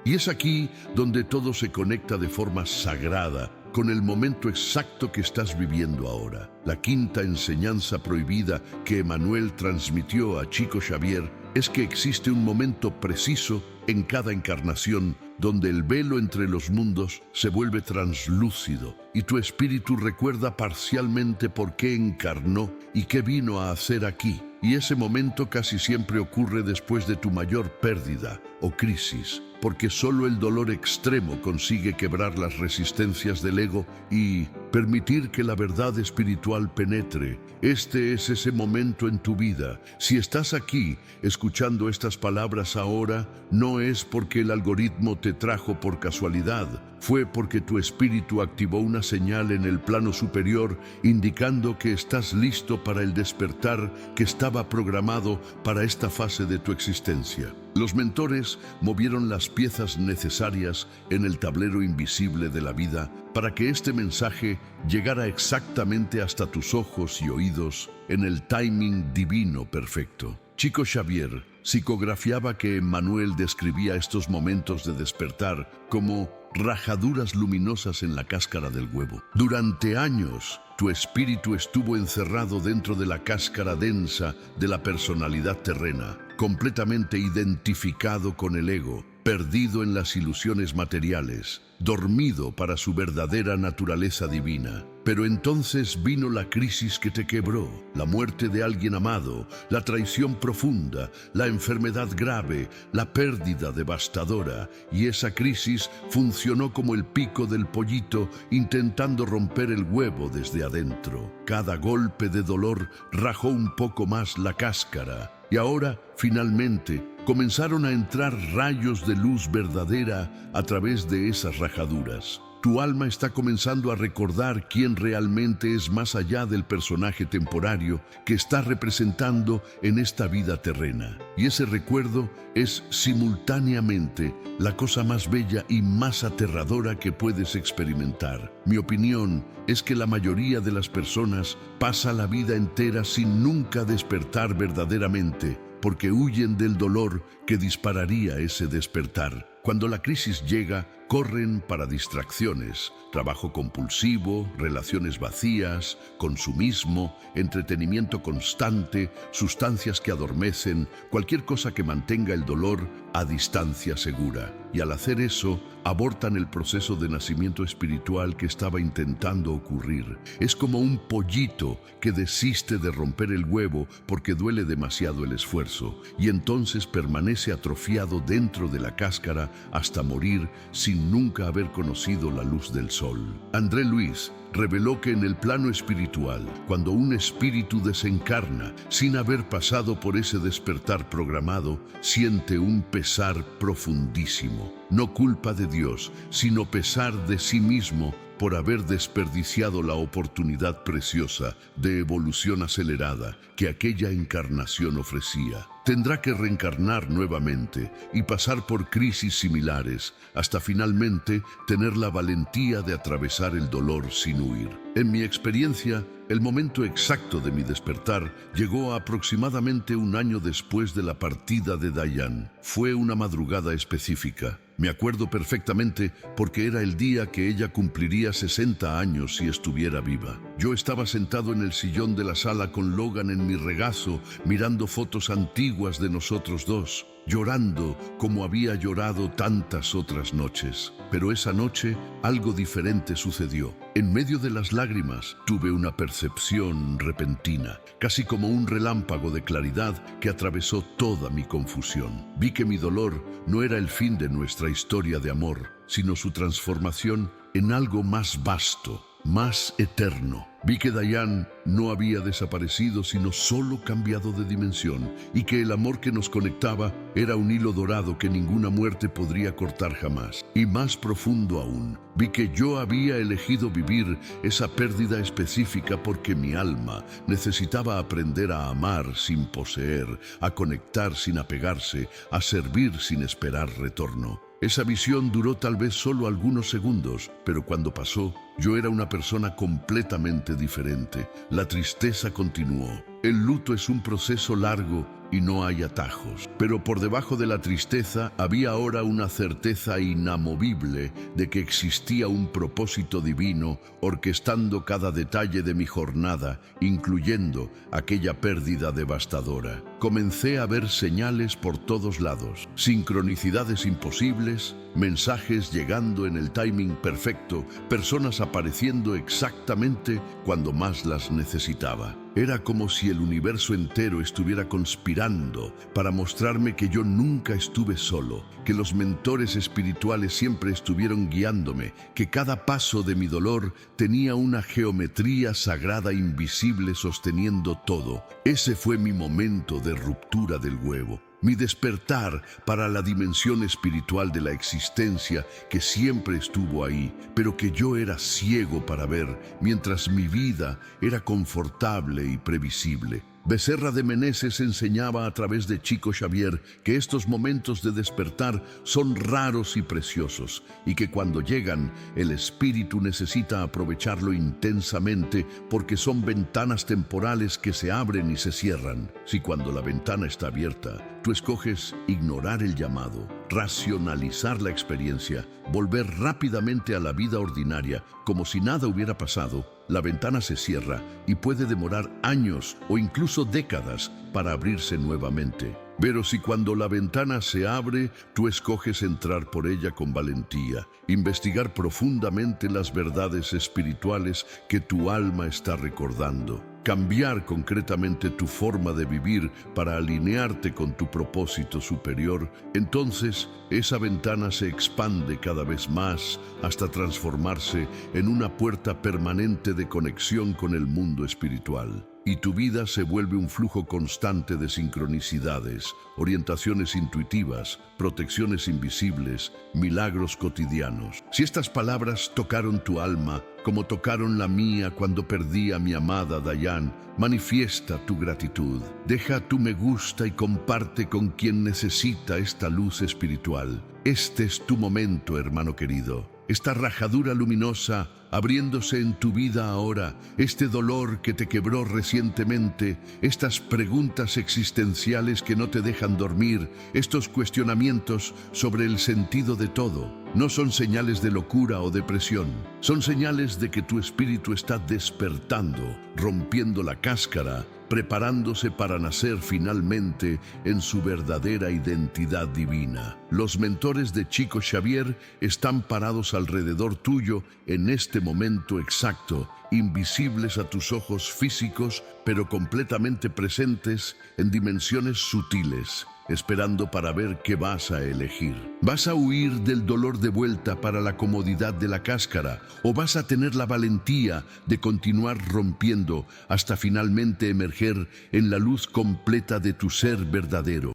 S1: Y es aquí donde todo se conecta de forma sagrada con el momento exacto que estás viviendo ahora. La quinta enseñanza prohibida que Emmanuel transmitió a Chico Xavier es que existe un momento preciso en cada encarnación donde el velo entre los mundos se vuelve translúcido y tu espíritu recuerda parcialmente por qué encarnó y qué vino a hacer aquí. Y ese momento casi siempre ocurre después de tu mayor pérdida o crisis, porque solo el dolor extremo consigue quebrar las resistencias del ego y permitir que la verdad espiritual penetre. Este es ese momento en tu vida. Si estás aquí escuchando estas palabras ahora, no es porque el algoritmo te trajo por casualidad, fue porque tu espíritu activó una señal en el plano superior indicando que estás listo para el despertar que estaba programado para esta fase de tu existencia. Los mentores movieron las piezas necesarias en el tablero invisible de la vida para que este mensaje llegara exactamente hasta tus ojos y oídos en el timing divino perfecto. Chico Xavier psicografiaba que Emmanuel describía estos momentos de despertar como rajaduras luminosas en la cáscara del huevo. Durante años, tu espíritu estuvo encerrado dentro de la cáscara densa de la personalidad terrena, completamente identificado con el ego, perdido en las ilusiones materiales, dormido para su verdadera naturaleza divina. Pero entonces vino la crisis que te quebró, la muerte de alguien amado, la traición profunda, la enfermedad grave, la pérdida devastadora, y esa crisis funcionó como el pico del pollito intentando romper el huevo desde adentro. Cada golpe de dolor rajó un poco más la cáscara, y ahora, finalmente, comenzaron a entrar rayos de luz verdadera a través de esas rajaduras. Tu alma está comenzando a recordar quién realmente es más allá del personaje temporario que está representando en esta vida terrena. Y ese recuerdo es simultáneamente la cosa más bella y más aterradora que puedes experimentar. Mi opinión es que la mayoría de las personas pasa la vida entera sin nunca despertar verdaderamente, porque huyen del dolor que dispararía ese despertar. Cuando la crisis llega, corren para distracciones, trabajo compulsivo, relaciones vacías, consumismo, entretenimiento constante, sustancias que adormecen, cualquier cosa que mantenga el dolor a distancia segura. Y al hacer eso, abortan el proceso de nacimiento espiritual que estaba intentando ocurrir. Es como un pollito que desiste de romper el huevo porque duele demasiado el esfuerzo, y entonces permanece atrofiado dentro de la cáscara hasta morir sin nunca haber conocido la luz del sol. André Luis reveló que en el plano espiritual, cuando un espíritu desencarna sin haber pasado por ese despertar programado, siente un pesar profundísimo. No culpa de Dios, sino pesar de sí mismo por haber desperdiciado la oportunidad preciosa de evolución acelerada que aquella encarnación ofrecía. Tendrá que reencarnar nuevamente y pasar por crisis similares hasta finalmente tener la valentía de atravesar el dolor sin huir. En mi experiencia, el momento exacto de mi despertar llegó aproximadamente un año después de la partida de Diane. Fue una madrugada específica. Me acuerdo perfectamente porque era el día que ella cumpliría 60 años si estuviera viva. Yo estaba sentado en el sillón de la sala con Logan en mi regazo, mirando fotos antiguas de nosotros dos, llorando como había llorado tantas otras noches. Pero esa noche algo diferente sucedió. En medio de las lágrimas tuve una percepción repentina, casi como un relámpago de claridad que atravesó toda mi confusión. Vi que mi dolor no era el fin de nuestra historia de amor, sino su transformación en algo más vasto, más eterno. Vi que Diane no había desaparecido, sino solo cambiado de dimensión, y que el amor que nos conectaba era un hilo dorado que ninguna muerte podría cortar jamás. Y más profundo aún, vi que yo había elegido vivir esa pérdida específica porque mi alma necesitaba aprender a amar sin poseer, a conectar sin apegarse, a servir sin esperar retorno. Esa visión duró tal vez solo algunos segundos, pero cuando pasó, yo era una persona completamente diferente. La tristeza continuó. El luto es un proceso largo y no hay atajos. Pero por debajo de la tristeza había ahora una certeza inamovible de que existía un propósito divino orquestando cada detalle de mi jornada, incluyendo aquella pérdida devastadora. Comencé a ver señales por todos lados, sincronicidades imposibles, mensajes llegando en el timing perfecto, personas apareciendo exactamente cuando más las necesitaba. Era como si el universo entero estuviera conspirando para mostrarme que yo nunca estuve solo, que los mentores espirituales siempre estuvieron guiándome, que cada paso de mi dolor tenía una geometría sagrada invisible sosteniendo todo. Ese fue mi momento de ruptura del huevo. Mi despertar para la dimensión espiritual de la existencia que siempre estuvo ahí, pero que yo era ciego para ver, mientras mi vida era confortable y previsible. Becerra de Meneses enseñaba a través de Chico Xavier que estos momentos de despertar son raros y preciosos, y que cuando llegan, el espíritu necesita aprovecharlo intensamente porque son ventanas temporales que se abren y se cierran. Si cuando la ventana está abierta, tú escoges ignorar el llamado, racionalizar la experiencia, volver rápidamente a la vida ordinaria como si nada hubiera pasado, la ventana se cierra y puede demorar años o incluso décadas para abrirse nuevamente. Pero si cuando la ventana se abre, tú escoges entrar por ella con valentía, investigar profundamente las verdades espirituales que tu alma está recordando, cambiar concretamente tu forma de vivir para alinearte con tu propósito superior, entonces esa ventana se expande cada vez más hasta transformarse en una puerta permanente de conexión con el mundo espiritual. Y tu vida se vuelve un flujo constante de sincronicidades, orientaciones intuitivas, protecciones invisibles, milagros cotidianos. Si estas palabras tocaron tu alma, como tocaron la mía cuando perdí a mi amada Dayan, manifiesta tu gratitud. Deja tu me gusta y comparte con quien necesita esta luz espiritual. Este es tu momento, hermano querido. Esta rajadura luminosa abriéndose en tu vida ahora, este dolor que te quebró recientemente, estas preguntas existenciales que no te dejan dormir, estos cuestionamientos sobre el sentido de todo, no son señales de locura o depresión, son señales de que tu espíritu está despertando, rompiendo la cáscara, preparándose para nacer finalmente en su verdadera identidad divina. Los mentores de Chico Xavier están parados alrededor tuyo en este momento exacto, invisibles a tus ojos físicos, pero completamente presentes en dimensiones sutiles, esperando para ver qué vas a elegir. ¿Vas a huir del dolor de vuelta para la comodidad de la cáscara? ¿O vas a tener la valentía de continuar rompiendo hasta finalmente emerger en la luz completa de tu ser verdadero?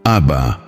S1: Abba.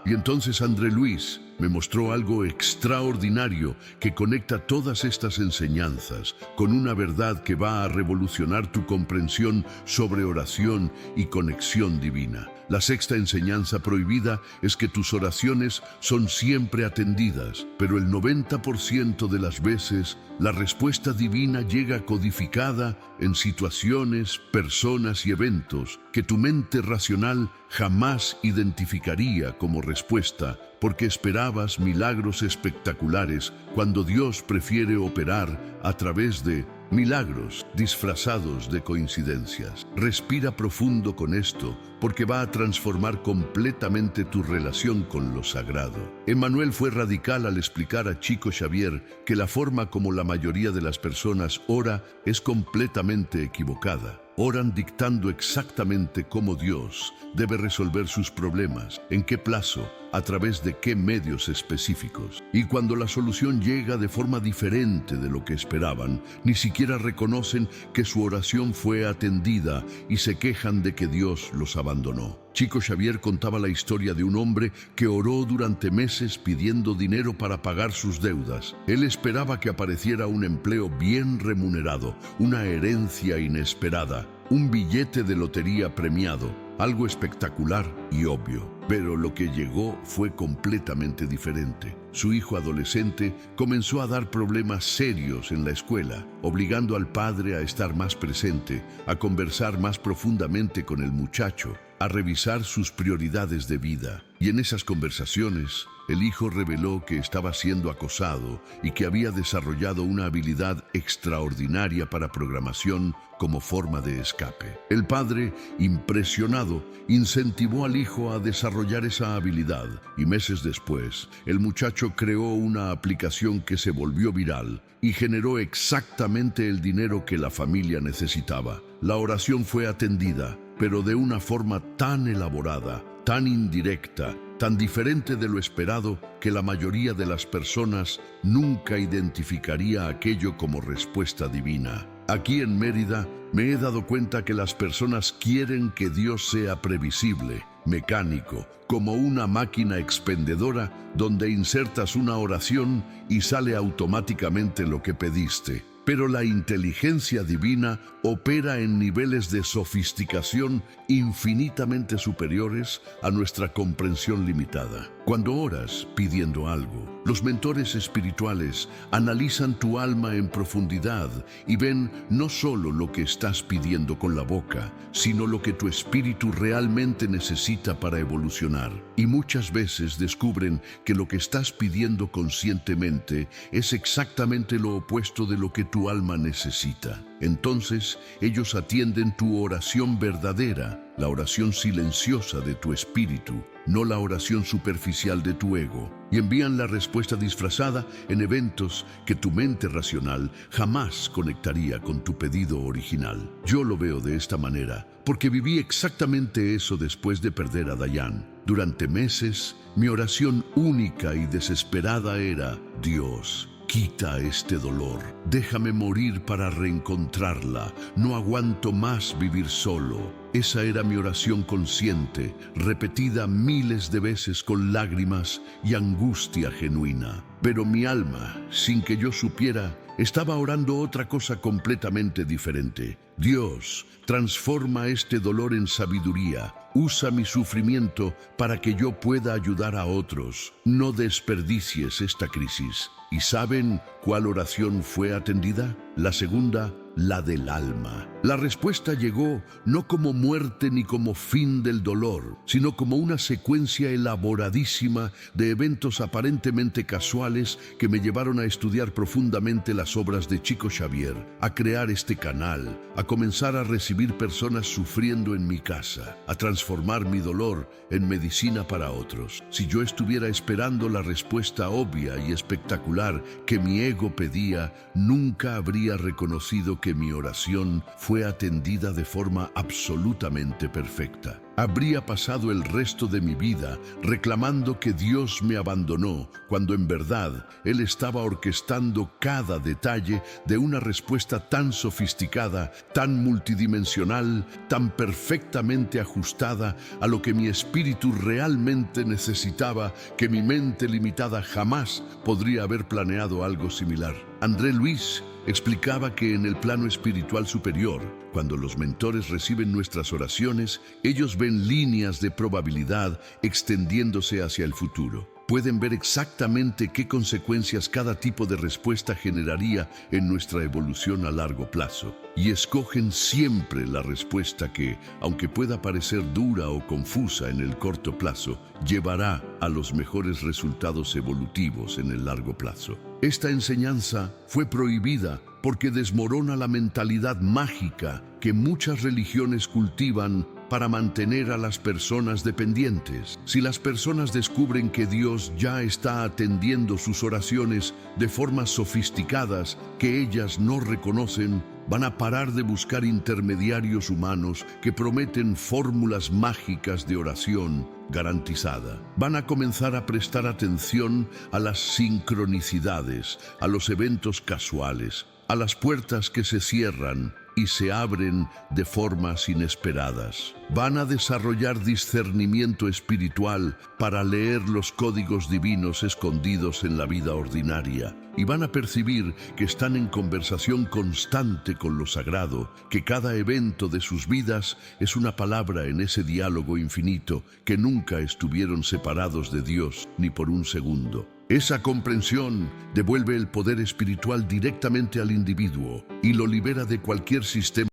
S1: Y entonces André Luis me mostró algo extraordinario que conecta todas estas enseñanzas con una verdad que va a revolucionar tu comprensión sobre oración y conexión divina. La sexta enseñanza prohibida es que tus oraciones son siempre atendidas, pero el 90% de las veces la respuesta divina llega codificada en situaciones, personas y eventos que tu mente racional jamás identificaría como respuesta, porque esperabas milagros espectaculares cuando Dios prefiere operar a través de milagros disfrazados de coincidencias. Respira profundo con esto, porque va a transformar completamente tu relación con lo sagrado. Emmanuel fue radical al explicar a Chico Xavier que la forma como la mayoría de las personas ora es completamente equivocada. Oran dictando exactamente cómo Dios debe resolver sus problemas, en qué plazo, a través de qué medios específicos. Y cuando la solución llega de forma diferente de lo que esperaban, ni siquiera reconocen que su oración fue atendida y se quejan de que Dios los abandonó. Chico Xavier contaba la historia de un hombre que oró durante meses pidiendo dinero para pagar sus deudas. Él esperaba que apareciera un empleo bien remunerado, una herencia inesperada, un billete de lotería premiado, algo espectacular y obvio. Pero lo que llegó fue completamente diferente. Su hijo adolescente comenzó a dar problemas serios en la escuela, obligando al padre a estar más presente, a conversar más profundamente con el muchacho, a revisar sus prioridades de vida. Y en esas conversaciones, el hijo reveló que estaba siendo acosado y que había desarrollado una habilidad extraordinaria para programación como forma de escape. El padre, impresionado, incentivó al hijo a desarrollar esa habilidad y meses después, el muchacho creó una aplicación que se volvió viral y generó exactamente el dinero que la familia necesitaba. La oración fue atendida, pero de una forma tan elaborada, tan indirecta, tan diferente de lo esperado que la mayoría de las personas nunca identificaría aquello como respuesta divina. Aquí en Mérida me he dado cuenta que las personas quieren que Dios sea previsible, mecánico, como una máquina expendedora donde insertas una oración y sale automáticamente lo que pediste. Pero la inteligencia divina opera en niveles de sofisticación infinitamente superiores a nuestra comprensión limitada. Cuando oras pidiendo algo, Los mentores espirituales analizan tu alma en profundidad y ven no solo lo que estás pidiendo con la boca, sino lo que tu espíritu realmente necesita para evolucionar. Y muchas veces descubren que lo que estás pidiendo conscientemente es exactamente lo opuesto de lo que tu alma necesita. Entonces, ellos atienden tu oración verdadera, la oración silenciosa de tu espíritu, no la oración superficial de tu ego, y envían la respuesta disfrazada en eventos que tu mente racional jamás conectaría con tu pedido original. Yo lo veo de esta manera, porque viví exactamente eso después de perder a Diane. Durante meses, mi oración única y desesperada era: Dios, quita este dolor, déjame morir para reencontrarla, no aguanto más vivir solo. Esa era mi oración consciente, repetida miles de veces con lágrimas y angustia genuina. Pero mi alma, sin que yo supiera, estaba orando otra cosa completamente diferente. Dios, transforma este dolor en sabiduría. Usa mi sufrimiento para que yo pueda ayudar a otros. No desperdicies esta crisis. ¿Y saben cuál oración fue atendida? La segunda, la del alma. La respuesta llegó no como muerte ni como fin del dolor, sino como una secuencia elaboradísima de eventos aparentemente casuales que me llevaron a estudiar profundamente las obras de Chico Xavier, a crear este canal, a comenzar a recibir personas sufriendo en mi casa, a transformar mi dolor en medicina para otros. Si yo estuviera esperando la respuesta obvia y espectacular que mi ego pedía, nunca habría reconocido que mi oración fue atendida de forma absolutamente perfecta. Habría pasado el resto de mi vida reclamando que Dios me abandonó, cuando en verdad Él estaba orquestando cada detalle de una respuesta tan sofisticada, tan multidimensional, tan perfectamente ajustada a lo que mi espíritu realmente necesitaba, que mi mente limitada jamás podría haber planeado algo similar. André Luis explicaba que en el plano espiritual superior, cuando los mentores reciben nuestras oraciones, ellos ven líneas de probabilidad extendiéndose hacia el futuro. Pueden ver exactamente qué consecuencias cada tipo de respuesta generaría en nuestra evolución a largo plazo. Y escogen siempre la respuesta que, aunque pueda parecer dura o confusa en el corto plazo, llevará a los mejores resultados evolutivos en el largo plazo. Esta enseñanza fue prohibida porque desmorona la mentalidad mágica que muchas religiones cultivan para mantener a las personas dependientes. Si las personas descubren que Dios ya está atendiendo sus oraciones de formas sofisticadas que ellas no reconocen, van a parar de buscar intermediarios humanos que prometen fórmulas mágicas de oración garantizada. Van a comenzar a prestar atención a las sincronicidades, a los eventos casuales, a las puertas que se cierran y se abren de formas inesperadas. Van a desarrollar discernimiento espiritual para leer los códigos divinos escondidos en la vida ordinaria, y van a percibir que están en conversación constante con lo sagrado, que cada evento de sus vidas es una palabra en ese diálogo infinito, que nunca estuvieron separados de Dios ni por un segundo. Esa comprensión devuelve el poder espiritual directamente al individuo y lo libera de cualquier sistema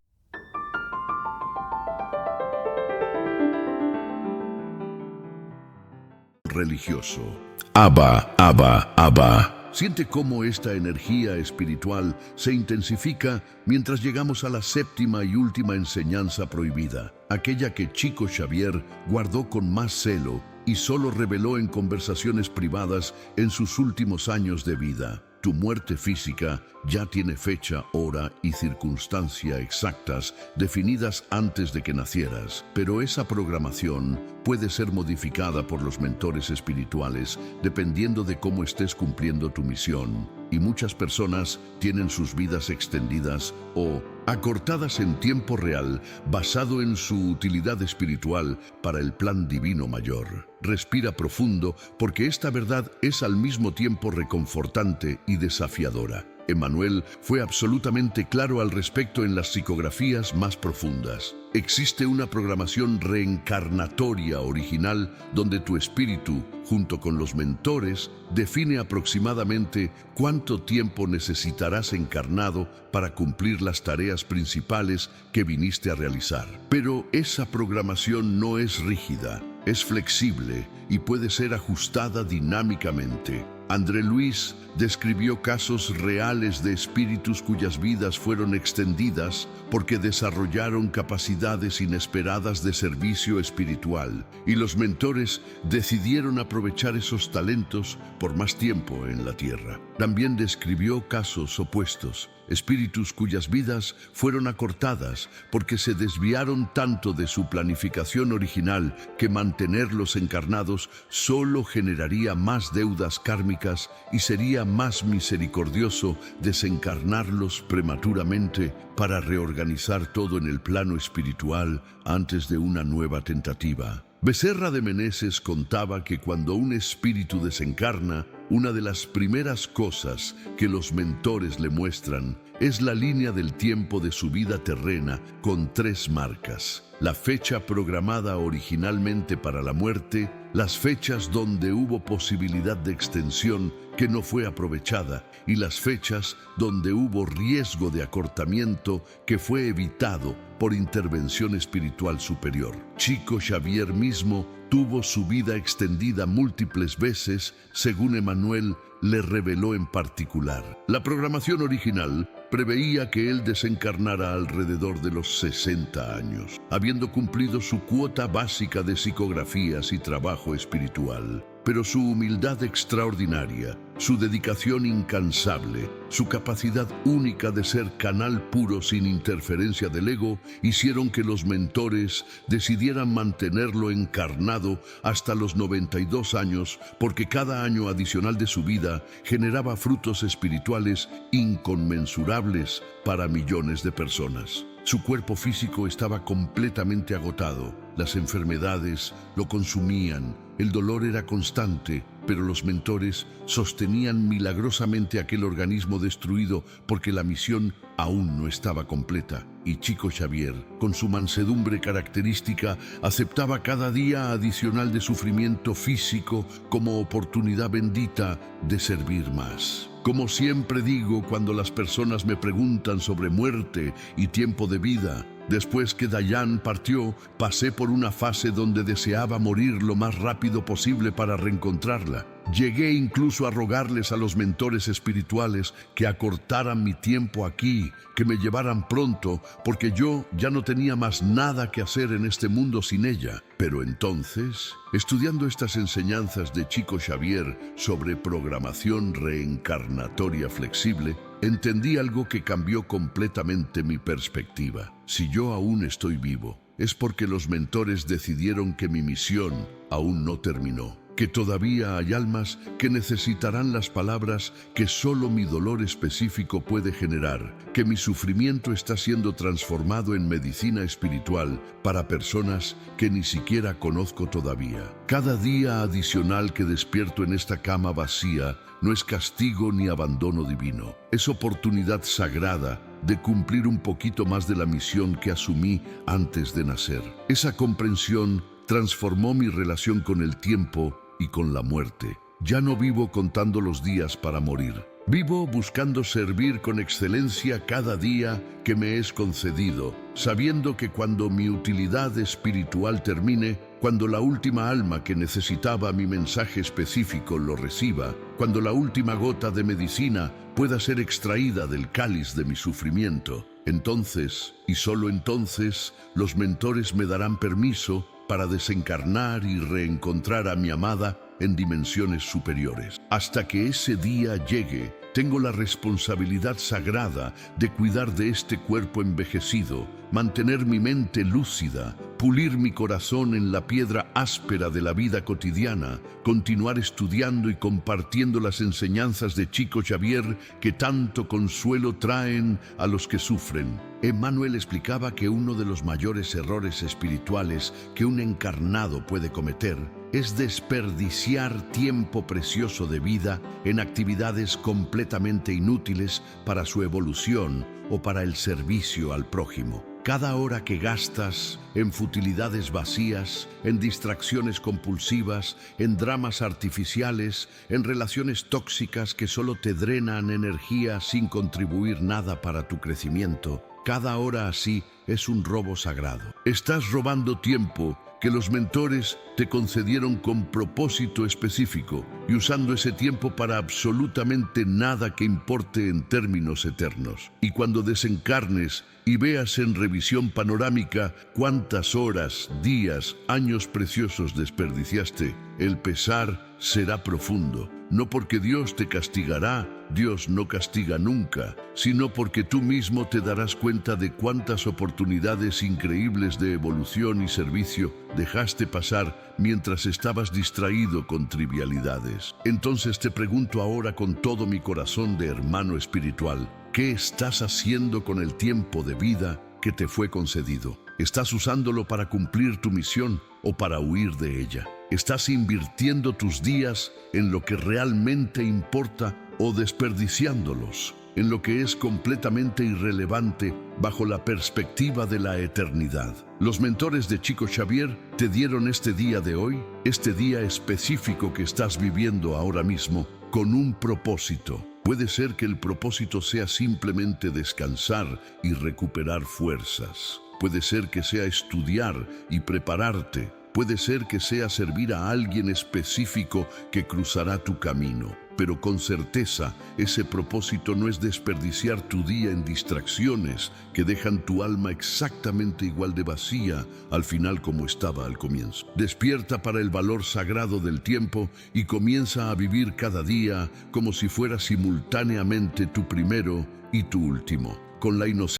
S1: religioso. Abba, Abba, Abba. Siente cómo esta energía espiritual se intensifica mientras llegamos a la séptima y última enseñanza prohibida, aquella que Chico Xavier guardó con más celo y solo reveló en conversaciones privadas en sus últimos años de vida. Tu muerte física ya tiene fecha, hora y circunstancia exactas definidas antes de que nacieras, pero esa programación puede ser modificada por los mentores espirituales dependiendo de cómo estés cumpliendo tu misión. Y muchas personas tienen sus vidas extendidas o acortadas en tiempo real basado en su utilidad espiritual para el plan divino mayor. Respira profundo porque esta verdad es al mismo tiempo reconfortante y desafiadora. Emmanuel fue absolutamente claro al respecto en las psicografías más profundas. existe una programación reencarnatoria original donde tu espíritu, junto con los mentores, define aproximadamente cuánto tiempo necesitarás encarnado para cumplir las tareas principales que viniste a realizar. Pero esa programación no es rígida, es flexible y puede ser ajustada dinámicamente. André Luis describió casos reales de espíritus cuyas vidas fueron extendidas porque desarrollaron capacidades inesperadas de servicio espiritual, y los mentores decidieron aprovechar esos talentos por más tiempo en la tierra. También describió casos opuestos, espíritus cuyas vidas fueron acortadas porque se desviaron tanto de su planificación original que mantenerlos encarnados solo generaría más deudas kármicas y sería más misericordioso desencarnarlos prematuramente para reorganizar todo en el plano espiritual antes de una nueva tentativa. Becerra de Meneses contaba que cuando un espíritu desencarna, una de las primeras cosas que los mentores le muestran es la línea del tiempo de su vida terrena con 3 marcas: la fecha programada originalmente para la muerte, las fechas donde hubo posibilidad de extensión que no fue aprovechada y las fechas donde hubo riesgo de acortamiento que fue evitado por intervención espiritual superior. Chico Xavier mismo tuvo su vida extendida múltiples veces, según Emmanuel le reveló en particular. La programación original preveía que él desencarnara alrededor de los 60 años, habiendo cumplido su cuota básica de psicografías y trabajo espiritual. Pero su humildad extraordinaria, su dedicación incansable, su capacidad única de ser canal puro sin interferencia del ego, hicieron que los mentores decidieran mantenerlo encarnado hasta los 92 años, porque cada año adicional de su vida generaba frutos espirituales inconmensurables para millones de personas. Su cuerpo físico estaba completamente agotado, las enfermedades lo consumían, el dolor era constante, pero los mentores sostenían milagrosamente aquel organismo destruido porque la misión aún no estaba completa. Y Chico Xavier, con su mansedumbre característica, aceptaba cada día adicional de sufrimiento físico como oportunidad bendita de servir más. Como siempre digo cuando las personas me preguntan sobre muerte y tiempo de vida, después que Dayan partió, pasé por una fase donde deseaba morir lo más rápido posible para reencontrarla. Llegué incluso a rogarles a los mentores espirituales que acortaran mi tiempo aquí, que me llevaran pronto, porque yo ya no tenía más nada que hacer en este mundo sin ella. Pero entonces, estudiando estas enseñanzas de Chico Xavier sobre programación reencarnatoria flexible, entendí algo que cambió completamente mi perspectiva. Si yo aún estoy vivo, es porque los mentores decidieron que mi misión aún no terminó, que todavía hay almas que necesitarán las palabras que solo mi dolor específico puede generar, que mi sufrimiento está siendo transformado en medicina espiritual para personas que ni siquiera conozco todavía. Cada día adicional que despierto en esta cama vacía no es castigo ni abandono divino, es oportunidad sagrada de cumplir un poquito más de la misión que asumí antes de nacer. Esa comprensión transformó mi relación con el tiempo y con la muerte. Ya no vivo contando los días para morir. Vivo buscando servir con excelencia cada día que me es concedido, sabiendo que cuando mi utilidad espiritual termine, cuando la última alma que necesitaba mi mensaje específico lo reciba, cuando la última gota de medicina pueda ser extraída del cáliz de mi sufrimiento, entonces, y solo entonces, los mentores me darán permiso para desencarnar y reencontrar a mi amada en dimensiones superiores. Hasta que ese día llegue, tengo la responsabilidad sagrada de cuidar de este cuerpo envejecido, mantener mi mente lúcida, pulir mi corazón en la piedra áspera de la vida cotidiana, continuar estudiando y compartiendo las enseñanzas de Chico Xavier que tanto consuelo traen a los que sufren. Emmanuel explicaba que uno de los mayores errores espirituales que un encarnado puede cometer es desperdiciar tiempo precioso de vida en actividades completamente inútiles para su evolución o para el servicio al prójimo. Cada hora que gastas en futilidades vacías, en distracciones compulsivas, en dramas artificiales, en relaciones tóxicas que solo te drenan energía sin contribuir nada para tu crecimiento, cada hora así es un robo sagrado. Estás robando tiempo que los mentores te concedieron con propósito específico y usando ese tiempo para absolutamente nada que importe en términos eternos. Y cuando desencarnes y veas en revisión panorámica cuántas horas, días, años preciosos desperdiciaste, el pesar será profundo. No porque Dios te castigará, Dios no castiga nunca, sino porque tú mismo te darás cuenta de cuántas oportunidades increíbles de evolución y servicio dejaste pasar mientras estabas distraído con trivialidades. Entonces te pregunto ahora con todo mi corazón de hermano espiritual, ¿qué estás haciendo con el tiempo de vida que te fue concedido? ¿Estás usándolo para cumplir tu misión o para huir de ella? ¿Estás invirtiendo tus días en lo que realmente importa o desperdiciándolos en lo que es completamente irrelevante bajo la perspectiva de la eternidad? Los mentores de Chico Xavier te dieron este día de hoy, este día específico que estás viviendo ahora mismo, con un propósito. Puede ser que el propósito sea simplemente descansar y recuperar fuerzas. Puede ser que sea estudiar y prepararte. Puede ser que sea servir a alguien específico que cruzará tu camino. Pero con certeza, ese propósito no es desperdiciar tu día en distracciones que dejan tu alma exactamente igual de vacía al final como estaba al comienzo. Despierta para el valor sagrado del tiempo y comienza a vivir cada día como si fuera simultáneamente tu primero y tu último, con la inocencia.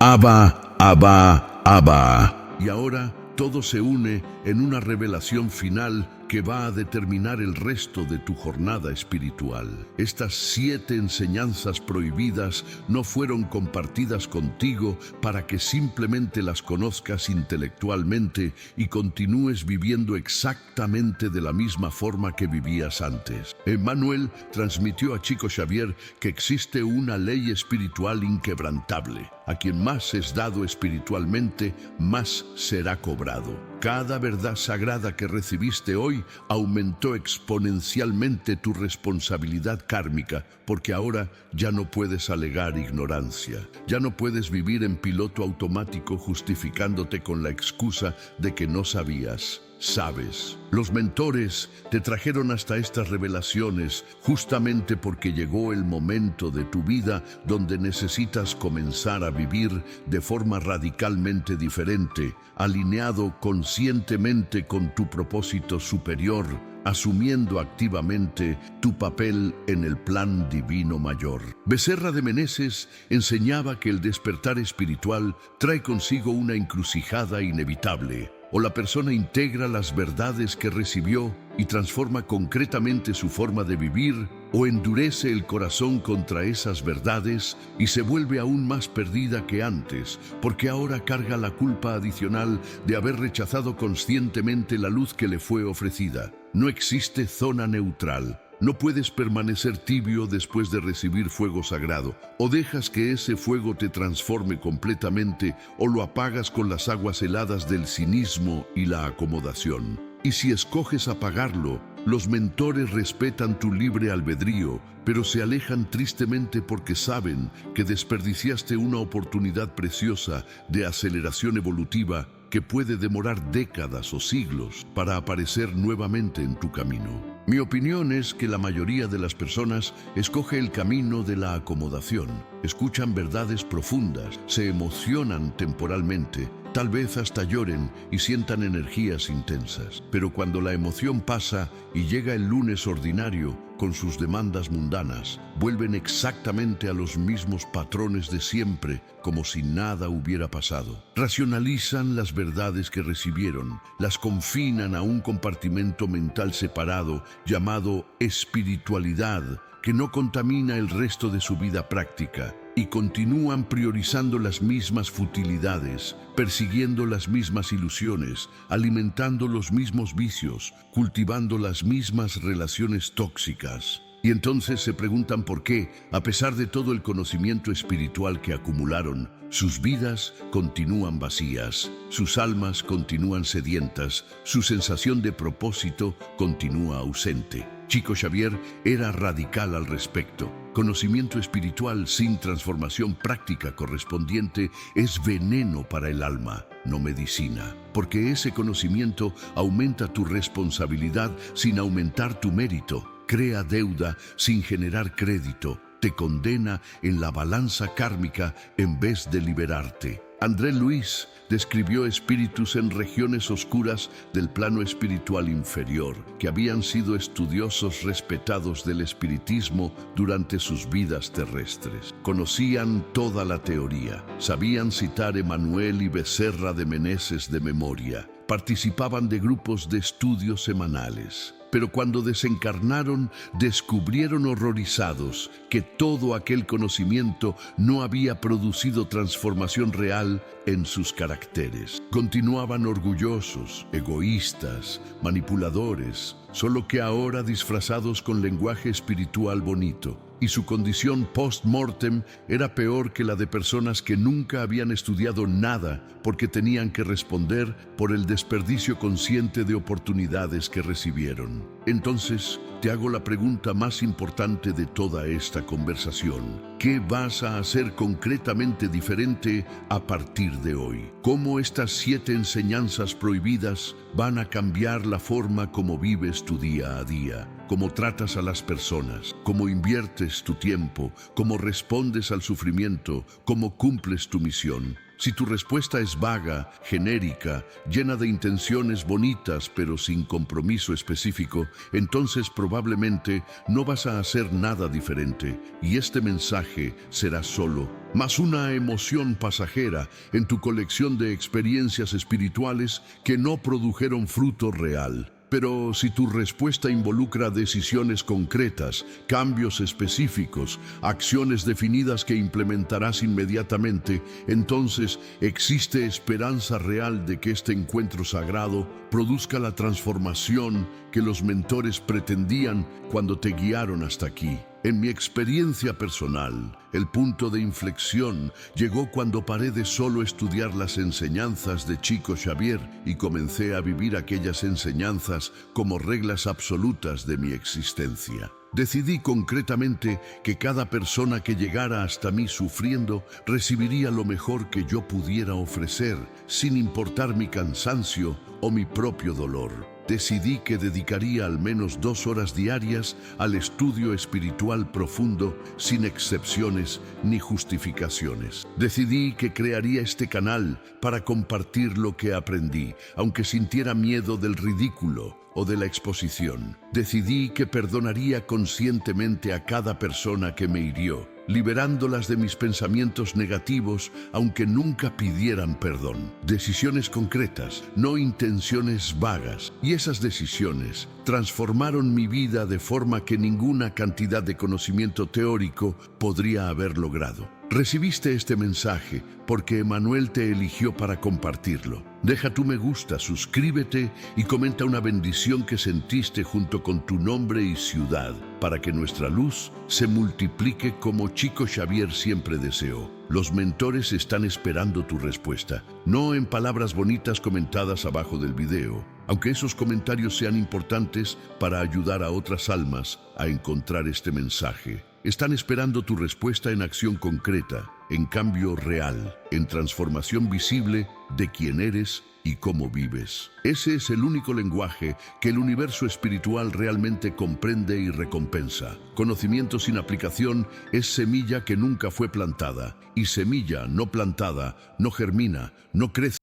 S1: Abba, Abba, Abba. Y ahora todo se une en una revelación final que va a determinar el resto de tu jornada espiritual. Estas 7 enseñanzas prohibidas no fueron compartidas contigo para que simplemente las conozcas intelectualmente y continúes viviendo exactamente de la misma forma que vivías antes. Emmanuel transmitió a Chico Xavier que existe una ley espiritual inquebrantable. A quien más es dado espiritualmente, más será cobrado. Cada verdad sagrada que recibiste hoy aumentó exponencialmente tu responsabilidad kármica, porque ahora ya no puedes alegar ignorancia. Ya no puedes vivir en piloto automático justificándote con la excusa de que no sabías. Sabes. Los mentores te trajeron hasta estas revelaciones justamente porque llegó el momento de tu vida donde necesitas comenzar a vivir de forma radicalmente diferente, alineado conscientemente con tu propósito superior, asumiendo activamente tu papel en el plan divino mayor. Becerra de Meneses enseñaba que el despertar espiritual trae consigo una encrucijada inevitable. O la persona integra las verdades que recibió y transforma concretamente su forma de vivir, o endurece el corazón contra esas verdades y se vuelve aún más perdida que antes, porque ahora carga la culpa adicional de haber rechazado conscientemente la luz que le fue ofrecida. No existe zona neutral. No puedes permanecer tibio después de recibir fuego sagrado. O dejas que ese fuego te transforme completamente, o lo apagas con las aguas heladas del cinismo y la acomodación. Y si escoges apagarlo, los mentores respetan tu libre albedrío, pero se alejan tristemente porque saben que desperdiciaste una oportunidad preciosa de aceleración evolutiva que puede demorar décadas o siglos para aparecer nuevamente en tu camino. Mi opinión es que la mayoría de las personas escoge el camino de la acomodación. Escuchan verdades profundas, se emocionan temporalmente, tal vez hasta lloren y sientan energías intensas. Pero cuando la emoción pasa y llega el lunes ordinario con sus demandas mundanas, vuelven exactamente a los mismos patrones de siempre, como si nada hubiera pasado. Racionalizan las verdades que recibieron, las confinan a un compartimento mental separado llamado espiritualidad, que no contamina el resto de su vida práctica. y continúan priorizando las mismas futilidades, persiguiendo las mismas ilusiones, alimentando los mismos vicios, cultivando las mismas relaciones tóxicas. Y entonces se preguntan por qué, a pesar de todo el conocimiento espiritual que acumularon, sus vidas continúan vacías, sus almas continúan sedientas, su sensación de propósito continúa ausente. Chico Xavier era radical al respecto. Conocimiento espiritual sin transformación práctica correspondiente es veneno para el alma, no medicina, porque ese conocimiento aumenta tu responsabilidad sin aumentar tu mérito. Crea deuda sin generar crédito, te condena en la balanza kármica en vez de liberarte. André Luis describió espíritus en regiones oscuras del plano espiritual inferior, que habían sido estudiosos respetados del espiritismo durante sus vidas terrestres. Conocían toda la teoría, sabían citar Emanuel y Becerra de Meneses de memoria, participaban de grupos de estudios semanales. Pero cuando desencarnaron, descubrieron horrorizados que todo aquel conocimiento no había producido transformación real en sus caracteres. Continuaban orgullosos, egoístas, manipuladores, solo que ahora disfrazados con lenguaje espiritual bonito. Y su condición post-mortem era peor que la de personas que nunca habían estudiado nada porque tenían que responder por el desperdicio consciente de oportunidades que recibieron. Entonces, te hago la pregunta más importante de toda esta conversación. ¿Qué vas a hacer concretamente diferente a partir de hoy? ¿Cómo estas 7 enseñanzas prohibidas van a cambiar la forma como vives tu día a día? ¿Cómo tratas a las personas? ¿Cómo inviertes tu tiempo? ¿Cómo respondes al sufrimiento? ¿Cómo cumples tu misión? Si tu respuesta es vaga, genérica, llena de intenciones bonitas pero sin compromiso específico, entonces probablemente no vas a hacer nada diferente y este mensaje será solo más una emoción pasajera en tu colección de experiencias espirituales que no produjeron fruto real. Pero si tu respuesta involucra decisiones concretas, cambios específicos, acciones definidas que implementarás inmediatamente, entonces existe esperanza real de que este encuentro sagrado produzca la transformación que los mentores pretendían cuando te guiaron hasta aquí. En mi experiencia personal, el punto de inflexión llegó cuando paré de solo estudiar las enseñanzas de Chico Xavier y comencé a vivir aquellas enseñanzas como reglas absolutas de mi existencia. Decidí concretamente que cada persona que llegara hasta mí sufriendo recibiría lo mejor que yo pudiera ofrecer, sin importar mi cansancio o mi propio dolor. Decidí que dedicaría al menos 2 horas diarias al estudio espiritual profundo, sin excepciones ni justificaciones. Decidí que crearía este canal para compartir lo que aprendí, aunque sintiera miedo del ridículo o de la exposición. Decidí que perdonaría conscientemente a cada persona que me hirió, liberándolas de mis pensamientos negativos, aunque nunca pidieran perdón. Decisiones concretas, no intenciones vagas. Y esas decisiones transformaron mi vida de forma que ninguna cantidad de conocimiento teórico podría haber logrado. Recibiste este mensaje porque Emanuel te eligió para compartirlo. Deja tu me gusta, suscríbete y comenta una bendición que sentiste junto con tu nombre y ciudad para que nuestra luz se multiplique como Chico Xavier siempre deseó. Los mentores están esperando tu respuesta, no en palabras bonitas comentadas abajo del video, aunque esos comentarios sean importantes para ayudar a otras almas a encontrar este mensaje. Están esperando tu respuesta en acción concreta, en cambio real, en transformación visible de quién eres y cómo vives. Ese es el único lenguaje que el universo espiritual realmente comprende y recompensa. Conocimiento sin aplicación es semilla que nunca fue plantada, y semilla no plantada no germina, no crece.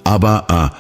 S1: Abba.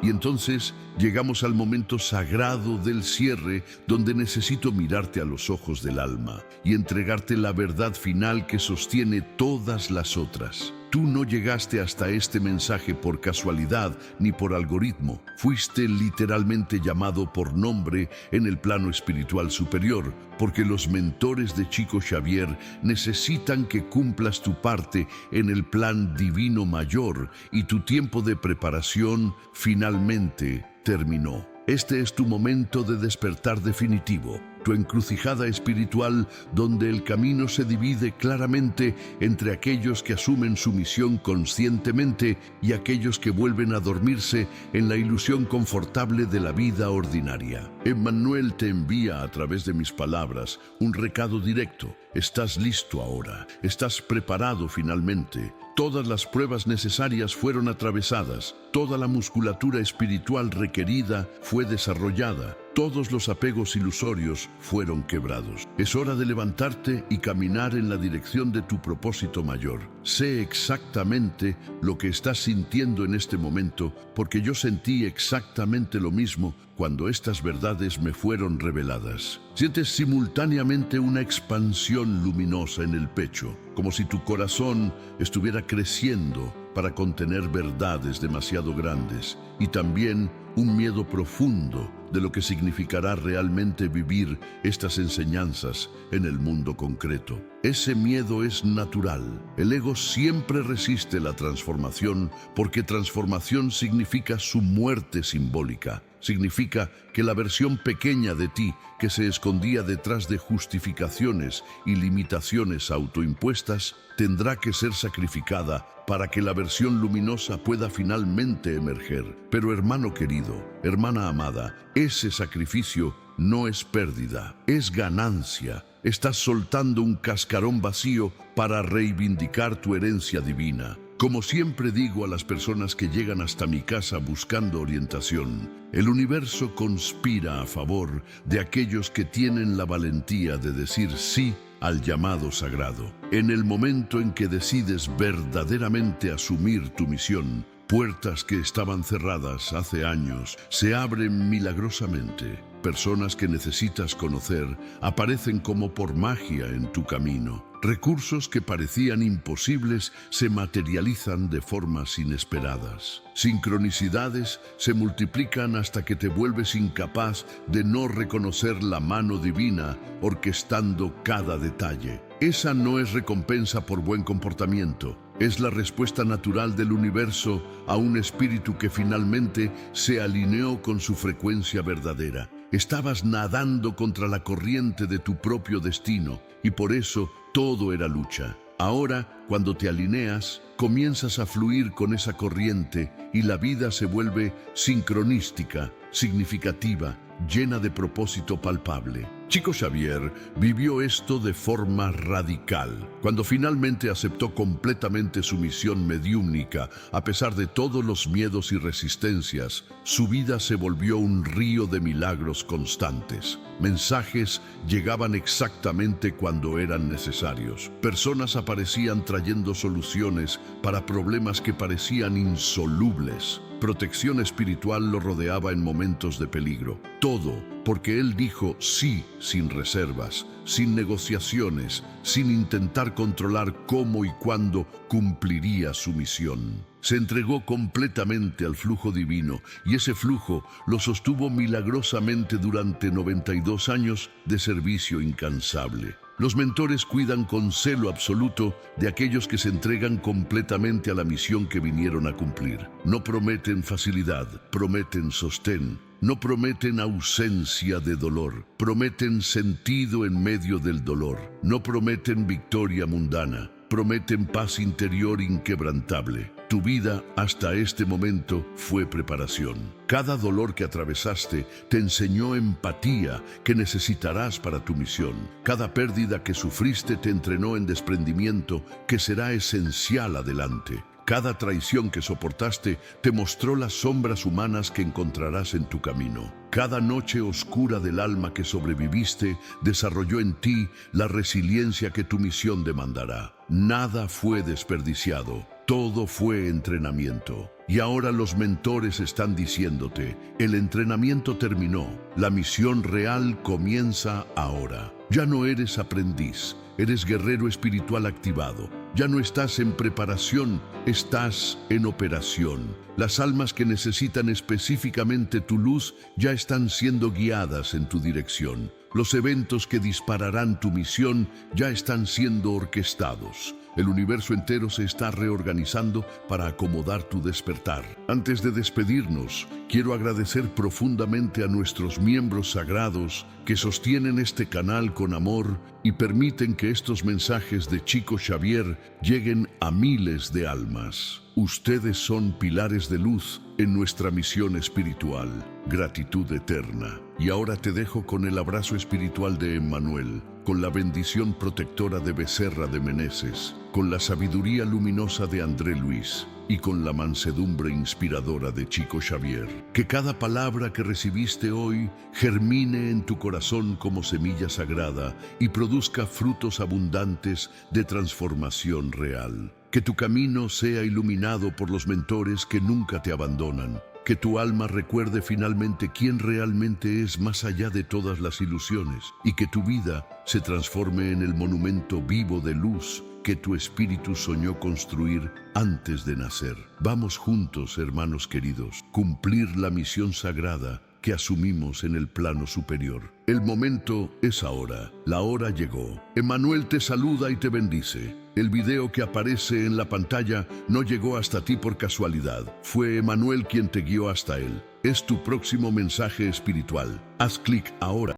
S1: Y entonces llegamos al momento sagrado del cierre, donde necesito mirarte a los ojos del alma y entregarte la verdad final que sostiene todas las otras. Tú no llegaste hasta este mensaje por casualidad ni por algoritmo. Fuiste literalmente llamado por nombre en el plano espiritual superior, porque los mentores de Chico Xavier necesitan que cumplas tu parte en el plan divino mayor y tu tiempo de preparación finalmente terminó. Este es tu momento de despertar definitivo, tu encrucijada espiritual donde el camino se divide claramente entre aquellos que asumen su misión conscientemente y aquellos que vuelven a dormirse en la ilusión confortable de la vida ordinaria. Emmanuel te envía a través de mis palabras un recado directo. Estás listo ahora, estás preparado finalmente. Todas las pruebas necesarias fueron atravesadas, toda la musculatura espiritual requerida fue desarrollada, todos los apegos ilusorios fueron quebrados. Es hora de levantarte y caminar en la dirección de tu propósito mayor. Sé exactamente lo que estás sintiendo en este momento, porque yo sentí exactamente lo mismo cuando estas verdades me fueron reveladas. Sientes simultáneamente una expansión luminosa en el pecho, como si tu corazón estuviera creciendo para contener verdades demasiado grandes, y también un miedo profundo de lo que significará realmente vivir estas enseñanzas en el mundo concreto. Ese miedo es natural. El ego siempre resiste la transformación porque transformación significa su muerte simbólica. Significa que la versión pequeña de ti que se escondía detrás de justificaciones y limitaciones autoimpuestas tendrá que ser sacrificada para que la versión luminosa pueda finalmente emerger. Pero hermano querido, hermana amada, ese sacrificio no es pérdida, es ganancia. Estás soltando un cascarón vacío para reivindicar tu herencia divina. Como siempre digo a las personas que llegan hasta mi casa buscando orientación, el universo conspira a favor de aquellos que tienen la valentía de decir sí al llamado sagrado. En el momento en que decides verdaderamente asumir tu misión, puertas que estaban cerradas hace años se abren milagrosamente. Personas que necesitas conocer aparecen como por magia en tu camino. Recursos que parecían imposibles se materializan de formas inesperadas. Sincronicidades se multiplican hasta que te vuelves incapaz de no reconocer la mano divina orquestando cada detalle. Esa no es recompensa por buen comportamiento. Es la respuesta natural del universo a un espíritu que finalmente se alineó con su frecuencia verdadera. Estabas nadando contra la corriente de tu propio destino y por eso todo era lucha. Ahora, cuando te alineas, comienzas a fluir con esa corriente y la vida se vuelve sincronística, significativa, llena de propósito palpable. Chico Xavier vivió esto de forma radical, cuando finalmente aceptó completamente su misión mediúmnica. A pesar de todos los miedos y resistencias, su vida se volvió un río de milagros constantes. Mensajes llegaban exactamente cuando eran necesarios. Personas aparecían trayendo soluciones para problemas que parecían insolubles. Protección espiritual lo rodeaba en momentos de peligro. Todo porque él dijo sí sin reservas, sin negociaciones, sin intentar controlar cómo y cuándo cumpliría su misión. Se entregó completamente al flujo divino y ese flujo lo sostuvo milagrosamente durante 92 años de servicio incansable. Los mentores cuidan con celo absoluto de aquellos que se entregan completamente a la misión que vinieron a cumplir. No prometen facilidad, prometen sostén. No prometen ausencia de dolor, prometen sentido en medio del dolor. No prometen victoria mundana, prometen paz interior inquebrantable. Tu vida hasta este momento fue preparación. Cada dolor que atravesaste te enseñó empatía que necesitarás para tu misión. Cada pérdida que sufriste te entrenó en desprendimiento que será esencial adelante. Cada traición que soportaste te mostró las sombras humanas que encontrarás en tu camino. Cada noche oscura del alma que sobreviviste desarrolló en ti la resiliencia que tu misión demandará. Nada fue desperdiciado, todo fue entrenamiento. Y ahora los mentores están diciéndote, el entrenamiento terminó, la misión real comienza ahora. Ya no eres aprendiz, eres guerrero espiritual activado. Ya no estás en preparación, estás en operación. Las almas que necesitan específicamente tu luz ya están siendo guiadas en tu dirección. Los eventos que dispararán tu misión ya están siendo orquestados. El universo entero se está reorganizando para acomodar tu despertar. Antes de despedirnos, quiero agradecer profundamente a nuestros miembros sagrados que sostienen este canal con amor y permiten que estos mensajes de Chico Xavier lleguen a miles de almas. Ustedes son pilares de luz en nuestra misión espiritual. Gratitud eterna. Y ahora te dejo con el abrazo espiritual de Emmanuel, con la bendición protectora de Becerra de Meneses, con la sabiduría luminosa de André Luis y con la mansedumbre inspiradora de Chico Xavier. Que cada palabra que recibiste hoy germine en tu corazón como semilla sagrada y produzca frutos abundantes de transformación real. Que tu camino sea iluminado por los mentores que nunca te abandonan. Que tu alma recuerde finalmente quién realmente es más allá de todas las ilusiones y que tu vida se transforme en el monumento vivo de luz que tu espíritu soñó construir antes de nacer. Vamos juntos, hermanos queridos, cumplir la misión sagrada que asumimos en el plano superior. El momento es ahora, la hora llegó. Emmanuel te saluda y te bendice. El video que aparece en la pantalla no llegó hasta ti por casualidad. Fue Emmanuel quien te guió hasta él. Es tu próximo mensaje espiritual. Haz clic ahora.